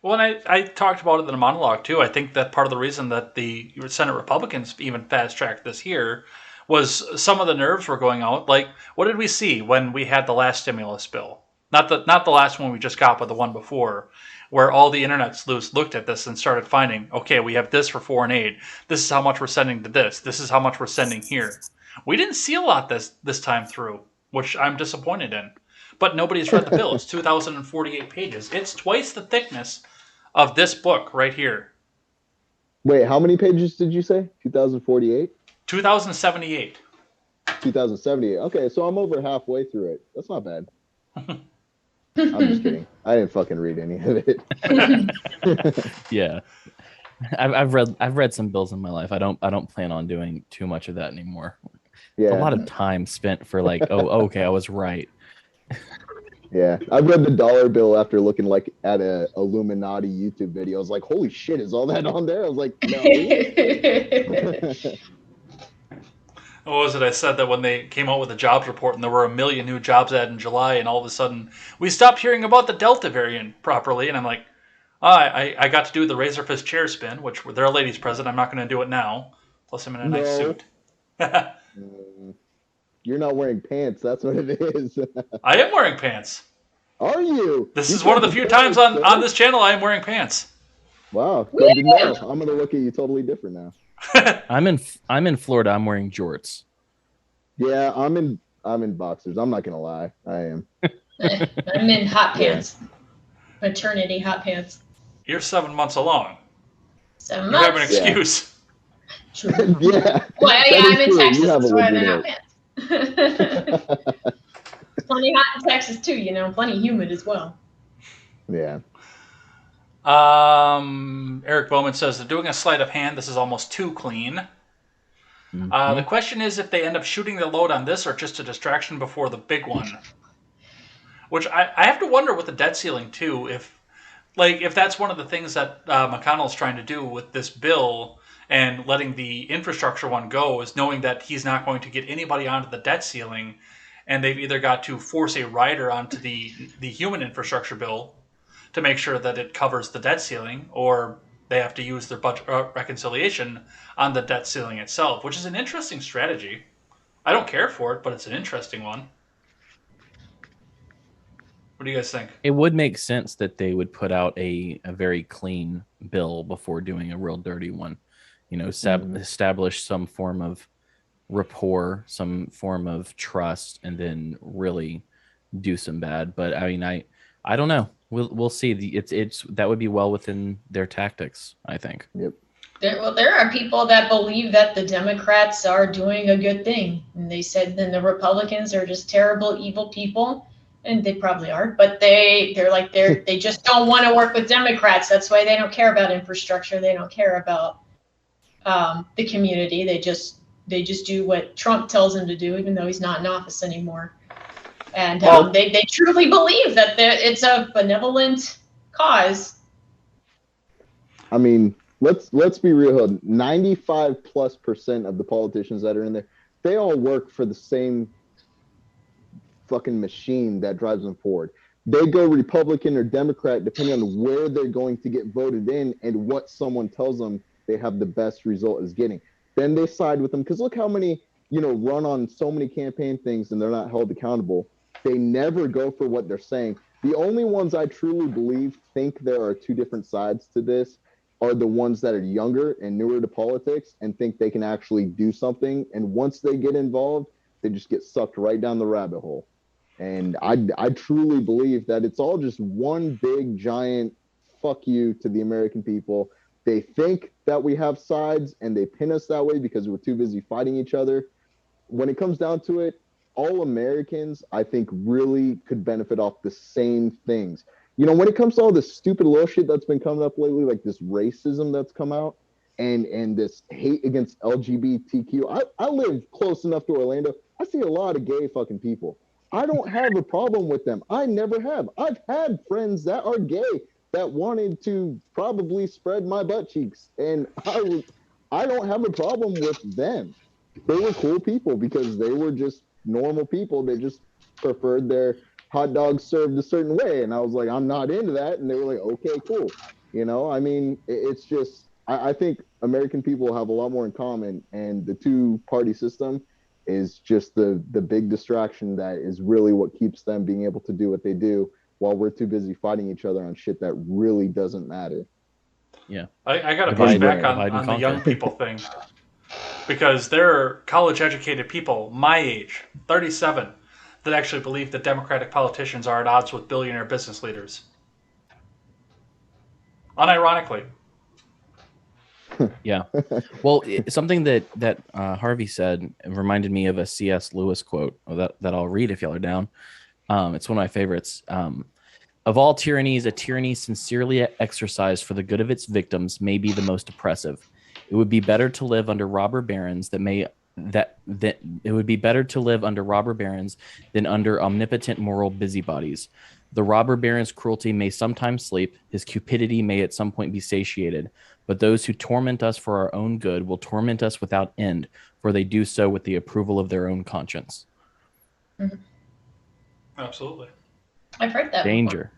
Well, and I talked about it in the monologue, too. I think that part of the reason that the Senate Republicans even fast-tracked this here was some of the nerves were going out. Like, what did we see when we had the last stimulus bill? Not the last one we just got, but the one before, where all the internet sleuths looked at this and started finding, okay, we have this for foreign aid. This is how much we're sending to this. This is how much we're sending here. We didn't see a lot this time through, which I'm disappointed in. But nobody's read the bill. It's 2,048 pages. It's twice the thickness of this book right here. Wait, how many pages did you say? 2,048? 2,078. 2,078. Okay, so I'm over halfway through it. That's not bad. I'm just kidding. I didn't fucking read any of it. Yeah. I've read some bills in my life. I don't plan on doing too much of that anymore. Yeah. A lot of time spent for like, okay, I was right. Yeah, I've read the dollar bill after looking like at a Illuminati YouTube video. I was like, holy shit, is all that on there? I was like, no. What was it? I said that when they came out with the jobs report and there were 1 million new jobs added in July, and all of a sudden we stopped hearing about the Delta variant properly. And I'm like, I got to do the Razorfist chair spin, which they're a ladies present. I'm not going to do it now. Plus, I'm in a nice suit. You're not wearing pants. That's what it is. I am wearing pants. Are you? This is one of the few times on this channel I am wearing pants. Wow, good to know. I'm gonna look at you totally different now. I'm in Florida. I'm wearing jorts. Yeah, I'm in boxers. I'm not gonna lie. I am. I'm in hot pants. Maternity hot pants. You're 7 months along. 7 You months. have an excuse. True. Yeah. Well, I'm in true. Texas. You have a That's why they're legitimate- hot pants. Plenty hot in Texas too, plenty humid as well. Yeah. Eric Bowman says they're doing a sleight of hand. This is almost too clean. Mhm. The question is if they end up shooting the load on this or just a distraction before the big one. Which I have to wonder with the debt ceiling too, if that's one of the things that McConnell's trying to do with this bill and letting the infrastructure one go, is knowing that he's not going to get anybody onto the debt ceiling, and they've either got to force a rider onto the human infrastructure bill to make sure that it covers the debt ceiling, or they have to use their budget reconciliation on the debt ceiling itself, which is an interesting strategy. I don't care for it, but it's an interesting one. What do you guys think? It would make sense that they would put out a very clean bill before doing a real dirty one. Establish some form of rapport, some form of trust, and then really do some bad. But I mean, I don't know. We'll see. It's that would be well within their tactics, I think. Yep. There are people that believe that the Democrats are doing a good thing, and they said then the Republicans are just terrible, evil people, and they probably are. But they just don't want to work with Democrats. That's why they don't care about infrastructure. They don't care about the community. They just do what Trump tells them to do, even though he's not in office anymore. And they truly believe that it's a benevolent cause. I mean, let's be real. 95+% of the politicians that are in there, they all work for the same fucking machine that drives them forward. They go Republican or Democrat depending on where they're going to get voted in and what someone tells them they have the best result is getting. Then they side with them, because look how many run on so many campaign things and they're not held accountable. They never go for what they're saying. The only ones I truly believe think there are two different sides to this are the ones that are younger and newer to politics and think they can actually do something. And once they get involved, they just get sucked right down the rabbit hole. And I truly believe that it's all just one big giant fuck you to the American people. They think that we have sides and they pin us that way because we're too busy fighting each other. When it comes down to it, all Americans, I think, really could benefit off the same things. When it comes to all this stupid little shit that's been coming up lately, like this racism that's come out and this hate against LGBTQ, I live close enough to Orlando. I see a lot of gay fucking people. I don't have a problem with them. I never have. I've had friends that are gay that wanted to probably spread my butt cheeks, and I don't have a problem with them. They were cool people because they were just normal people. They just preferred their hot dogs served a certain way, and I was like, I'm not into that, and they were like, okay, cool. I mean, it's just I think American people have a lot more in common, and the two-party system is just the big distraction that is really what keeps them being able to do what they do while we're too busy fighting each other on shit that really doesn't matter. Yeah. I got to push back on the young people thing, because there are college-educated people my age, 37, that actually believe that Democratic politicians are at odds with billionaire business leaders. Unironically. Yeah. Well, something that Harvey said reminded me of a C.S. Lewis quote that I'll read if y'all are down. It's one of my favorites. Of all tyrannies, a tyranny sincerely exercised for the good of its victims may be the most oppressive. It would be better to live under robber barons than under omnipotent moral busybodies. The robber baron's cruelty may sometimes sleep, his cupidity may at some point be satiated, but those who torment us for our own good will torment us without end, for they do so with the approval of their own conscience. Mhm. Absolutely. I've heard that Danger.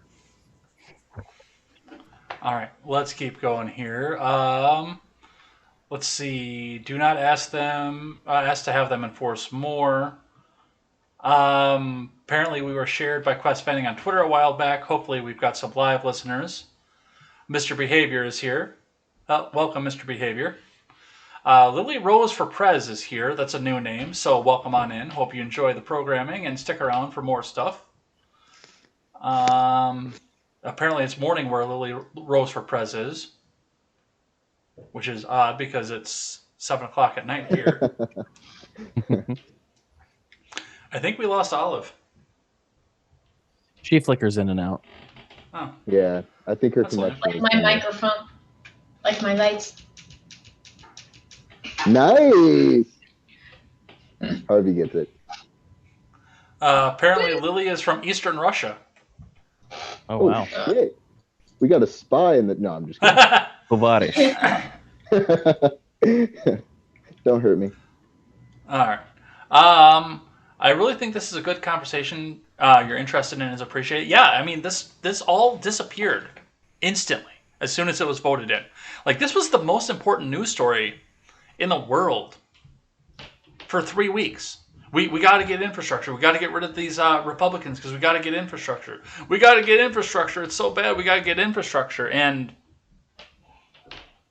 All right, let's keep going here. Let's see. Do not ask to have them enforce more. Apparently we were shared by Quest Fanning on Twitter a while back. Hopefully we've got some live listeners. Mr. Behavior is here. Welcome, Mr. Behavior. Lily Rose for Prez is here. That's a new name, so welcome on in. Hope you enjoy the programming and stick around for more stuff. Apparently it's morning where Lily Rose for Prez is, which is odd because it's 7 o'clock at night here. I think we lost Olive. She flickers in and out. Oh. Yeah, I think her That's connection. Like is my kinda- microphone, like my lights. Nice. Harvey gets it. Apparently Lily is from Eastern Russia. Oh, wow. Shit. We got a spy in the. No, I'm just kidding. Bovarish. Don't hurt me. All right. I really think this is a good conversation. You're interested in is appreciated. Yeah, I mean this all disappeared instantly as soon as it was voted in. Like this was the most important news story in the world for 3 weeks. We got to get infrastructure. We got to get rid of these Republicans because we got to get infrastructure. We got to get infrastructure. It's so bad. We got to get infrastructure. And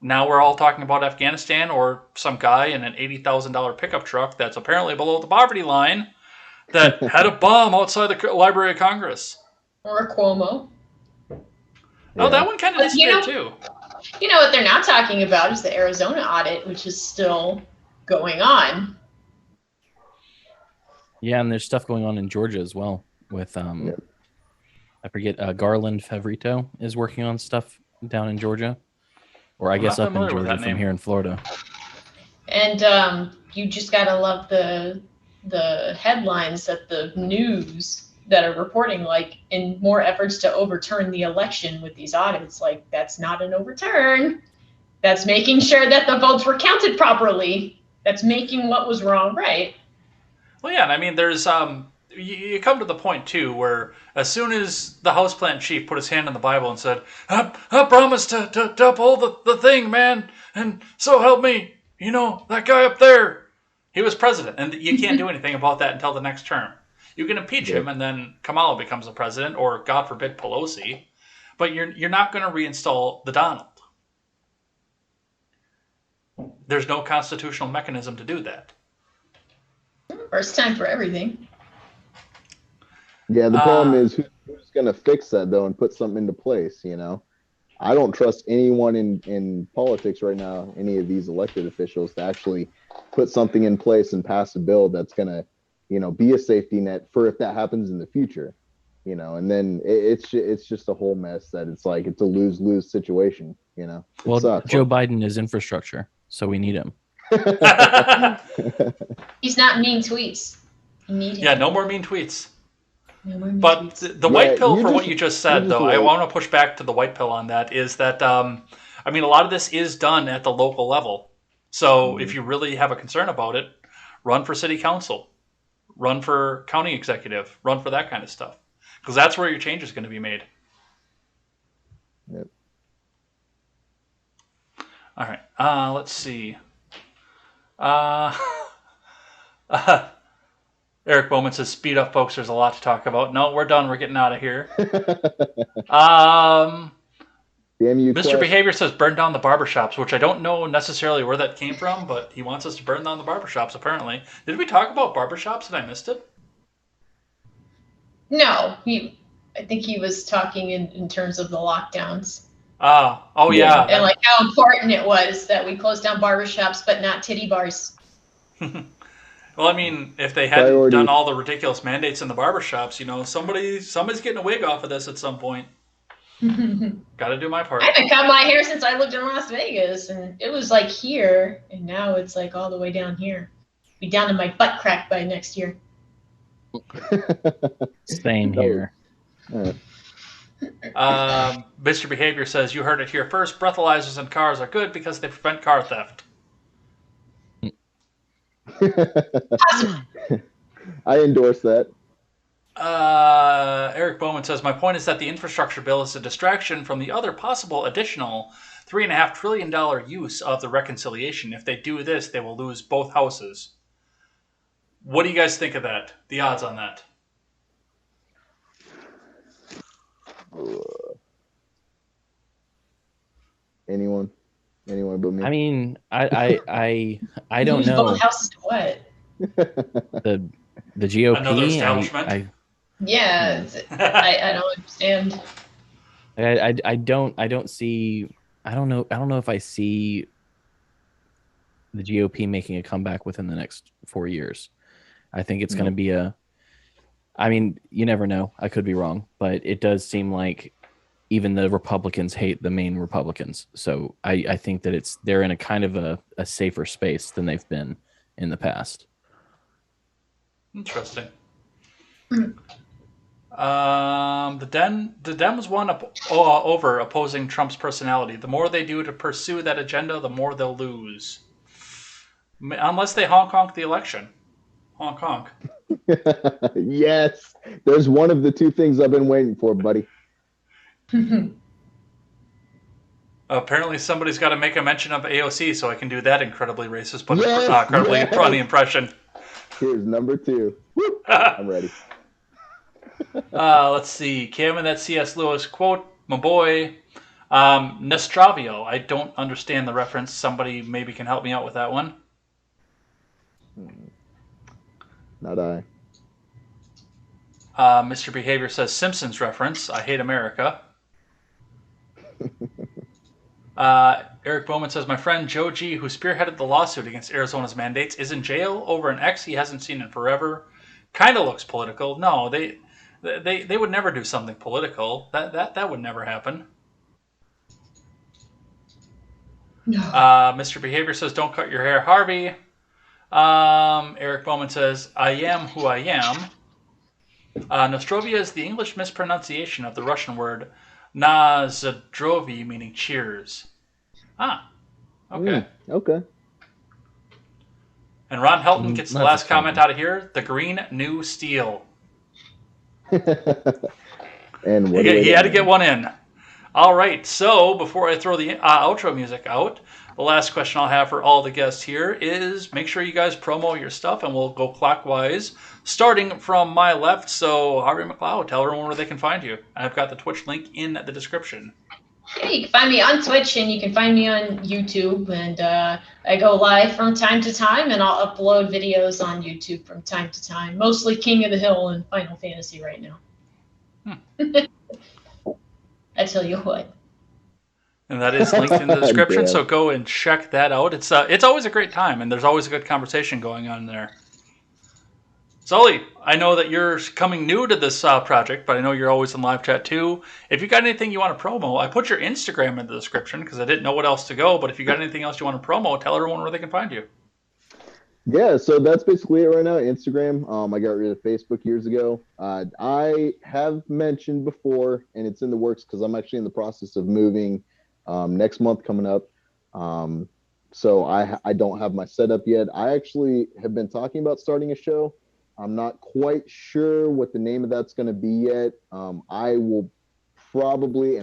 now we're all talking about Afghanistan or some guy in an $80,000 pickup truck that's apparently below the poverty line that had a bomb outside the Library of Congress. Or Cuomo. Oh, that one kind of But, you disappeared too. You know what they're not talking about is the Arizona audit, which is still going on. Yeah, and there's stuff going on in Georgia as well with I forget Garland Favorito is working on stuff down in Georgia, or I guess not up in familiar with Georgia that from name. here in Florida. And you just gotta love the headlines that the news that are reporting, like in more efforts to overturn the election with these audits. Like that's not an overturn. That's making sure that the votes were counted properly. That's making what was wrong right. Well, yeah, and I mean, there's you come to the point too where as soon as the houseplant chief put his hand on the Bible and said, "I promise to uphold the thing, man, and so help me, you know, that guy up there," he was president, and you can't do anything about that until the next term. You can impeach him, and then Kamala becomes the president, or God forbid Pelosi, but you're not going to reinstall the Donald. There's no constitutional mechanism to do that. First time for everything. Yeah, the problem is who's going to fix that though and put something into place. You know, I don't trust anyone in politics right now, any of these elected officials, to actually put something in place and pass a bill that's going to, you know, be a safety net for if that happens in the future. You know, and then it's just a whole mess that it's like it's a lose-lose situation. You know, Well, sucks. Joe Biden is infrastructure, so we need him. He's not mean tweets. You need him. Yeah, no more mean tweets. No more mean But tweets. the white Yeah, pill you for just- what you just said, you just though, I wait. want to push back to the white pill on that, is that, I mean, a lot of this is done at the local level. So if you really have a concern about it, run for city council, run for county executive, run for that kind of stuff. Because that's where your change is going to be made. Yep. All right, let's see. Eric Bowman says, speed up, folks. There's a lot to talk about. No, we're done. We're getting out of here. Damn you, Mr. Quest. Behavior says burn down the barbershops, which I don't know necessarily where that came from, but he wants us to burn down the barbershops, apparently. Did we talk about barbershops and I missed it? No, I think he was talking in terms of the lockdowns. Oh, yeah. And like how important it was that we closed down barbershops, but not titty bars. Well, I mean, if they hadn't Priorities. done all the ridiculous mandates in the barbershops, somebody's getting a wig off of this at some point. Got to do my part. I haven't cut my hair since I lived in Las Vegas, and it was like here, and now it's like all the way down here. Be down to my butt crack by next year. Same here. Mr. Behavior says, you heard it here first. Breathalyzers in cars are good because they prevent car theft. I endorse that. Eric Bowman says, my point is that the infrastructure bill is a distraction from the other possible additional $3.5 trillion use of the reconciliation. If they do this, they will lose both houses. What do you guys think of that? The odds on that? Anyone but me. I mean, I don't Lose know. both houses to what? The GOP. Another establishment? Yeah, I don't understand. I don't see. I don't know if I see the GOP making a comeback within the next 4 years. I think it's going to be I mean, you never know. I could be wrong, but it does seem like even the Republicans hate the main Republicans. So I think that they're in a kind of a safer space than they've been in the past. Interesting. The Dems won over opposing Trump's personality. The more they do to pursue that agenda, the more they'll lose. Unless they honk the election. Honk. Yes. There's one of the two things I've been waiting for, buddy. Apparently somebody's got to make a mention of AOC so I can do that incredibly racist but Yes, incredibly yes. funny impression. Here's number 2. Woo, I'm ready. Let's see. Cam and that C.S. Lewis quote, my boy. Nostravio. I don't understand the reference. Somebody maybe can help me out with that one. Not I. Mr. Behavior says Simpsons reference. I hate America. Eric Bowman says, my friend Joe G, who spearheaded the lawsuit against Arizona's mandates, is in jail over an ex he hasn't seen in forever. Kind of looks political. No, they would never do something political. That would never happen. No. Mr. Behavior says, don't cut your hair, Harvey. Eric Bowman says, I am who I am. Nostrovia is the English mispronunciation of the Russian word na zdrovi, meaning cheers. Ah, okay. Okay. And Ron Helton gets the That's last a comment fun out of here. The green new steel. And what He had to get one in. All right, so before I throw the outro music out, the last question I'll have for all the guests here is make sure you guys promo your stuff, and we'll go clockwise, starting from my left. So, Harvey McCloud, tell everyone where they can find you. I've got the Twitch link in the description. Yeah, you can find me on Twitch, and you can find me on YouTube, and I go live from time to time, and I'll upload videos on YouTube from time to time, mostly King of the Hill and Final Fantasy right now. I tell you what. And that is linked in the description, Yeah. so go and check that out. It's always a great time, and there's always a good conversation going on there. Sully, I know that you're coming new to this project, but I know you're always in live chat too. If you got anything you want to promo, I put your Instagram in the description because I didn't know what else to go, but if you got anything else you want to promo, tell everyone where they can find you. Yeah, so that's basically it right now. Instagram. I got rid of Facebook years ago. I have mentioned before, and it's in the works because I'm actually in the process of moving next month coming up. So I don't have my setup yet. I actually have been talking about starting a show. I'm not quite sure what the name of that's going to be yet. I will probably,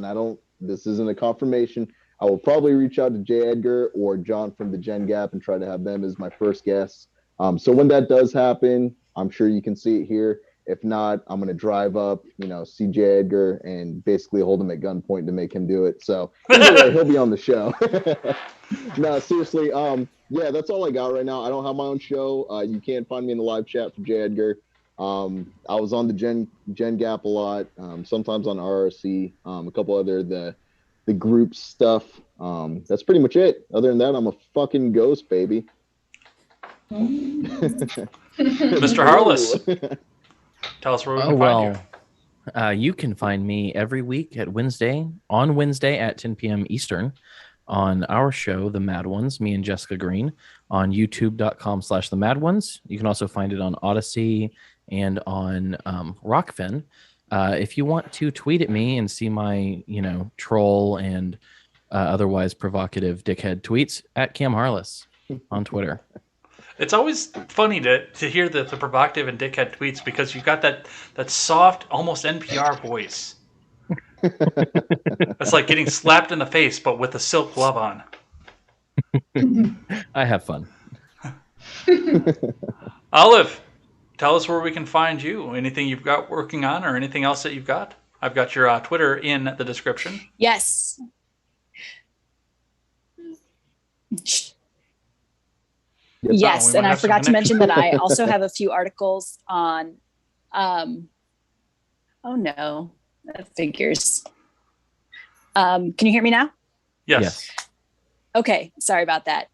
this isn't a confirmation, I will probably reach out to J. Edgar or John from the Gen Gap and try to have them as my first guests. So when that does happen, I'm sure you can see it here. If not, I'm going to drive up, see J. Edgar and basically hold him at gunpoint to make him do it. So either way, he'll be on the show. No, seriously. Yeah, that's all I got right now. I don't have my own show. You can find me in the live chat for J. Edgar. I was on the Gen Gap a lot, sometimes on RRC, a couple other the group stuff. That's pretty much it. Other than that, I'm a fucking ghost, baby. Mr. Harless, tell us where we can find you. You can find me every week on Wednesday at 10 p.m. Eastern on our show, The Mad Ones, me and Jessica Green, on youtube.com/The Mad Ones. You can also find it on Odyssey and on Rockfin. If you want to tweet at me and see my, troll and otherwise provocative dickhead tweets, at Cam Harless on Twitter. It's always funny to hear the provocative and dickhead tweets because you've got that soft, almost NPR voice. It's like getting slapped in the face, but with a silk glove on. I have fun. Olive, tell us where we can find you. Anything you've got working on or anything else that you've got? I've got your Twitter in the description. Yes. Yes, and I forgot to mention that I also have a few articles on, oh no, that figures. Can you hear me now? Yes. Okay, sorry about that.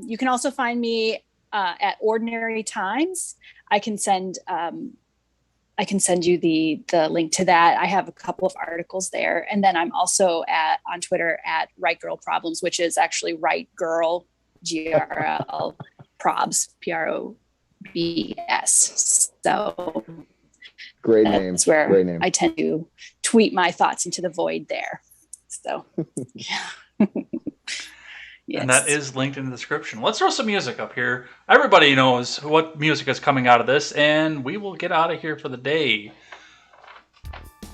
You can also find me at Ordinary Times. I can send you the link to that. I have a couple of articles there, and then I'm also on Twitter at Right Girl Problems, which is actually Right Girl, GRL. Probs, PROBS. So great name. That's where great name. I tend to tweet my thoughts into the void there. So, yeah. Yes. And that is linked in the description. Let's throw some music up here. Everybody knows what music is coming out of this, and we will get out of here for the day.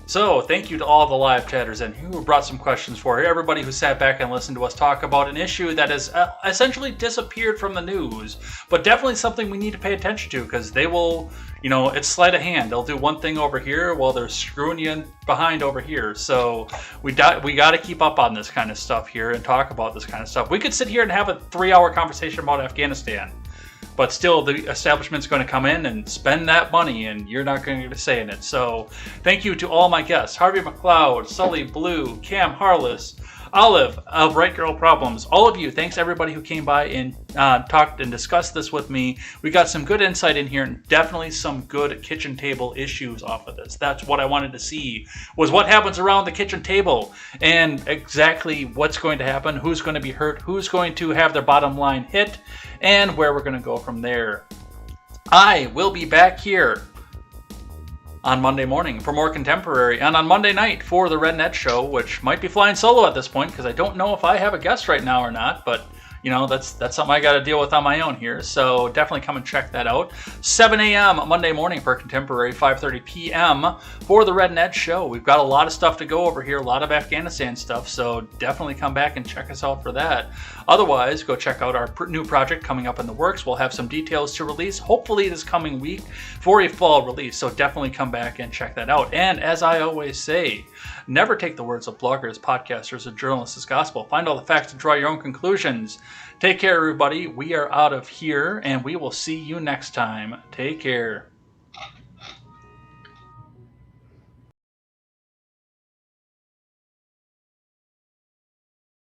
So, thank you to all the live chatters and who brought some questions for everybody who sat back and listened to us talk about an issue that has essentially disappeared from the news, but definitely something we need to pay attention to because they will, it's sleight of hand. They'll do one thing over here while they're screwing you in behind over here. So we got to keep up on this kind of stuff here and talk about this kind of stuff. We could sit here and have a 3-hour conversation about Afghanistan. But still, the establishment's going to come in and spend that money, and you're not going to get a say in it. So thank you to all my guests, Harvey McCloud, Sully, Blue, Cam Harless, Olive of Right Girl Problems. All of you, thanks everybody who came by and talked and discussed this with me. We got some good insight in here and definitely some good kitchen table issues off of this. That's what I wanted to see, was what happens around the kitchen table and exactly what's going to happen, who's going to be hurt, who's going to have their bottom line hit, and where we're going to go from there. I will be back here on Monday morning for more contemporary, and on Monday night for the Red Net Show, which might be flying solo at this point because I don't know if I have a guest right now or not, but that's something I got to deal with on my own here. So definitely come and check that out. 7 a.m. Monday morning for contemporary, 5:30 p.m. for the Red Net Show. We've got a lot of stuff to go over here, a lot of Afghanistan stuff, so definitely come back and check us out for that. Otherwise, go check out our new project coming up in the works. We'll have some details to release, hopefully this coming week, for a fall release, so definitely come back and check that out. And as I always say, never take the words of bloggers, podcasters, or journalists as gospel. Find all the facts and draw your own conclusions. Take care, everybody. We are out of here, and we will see you next time. Take care.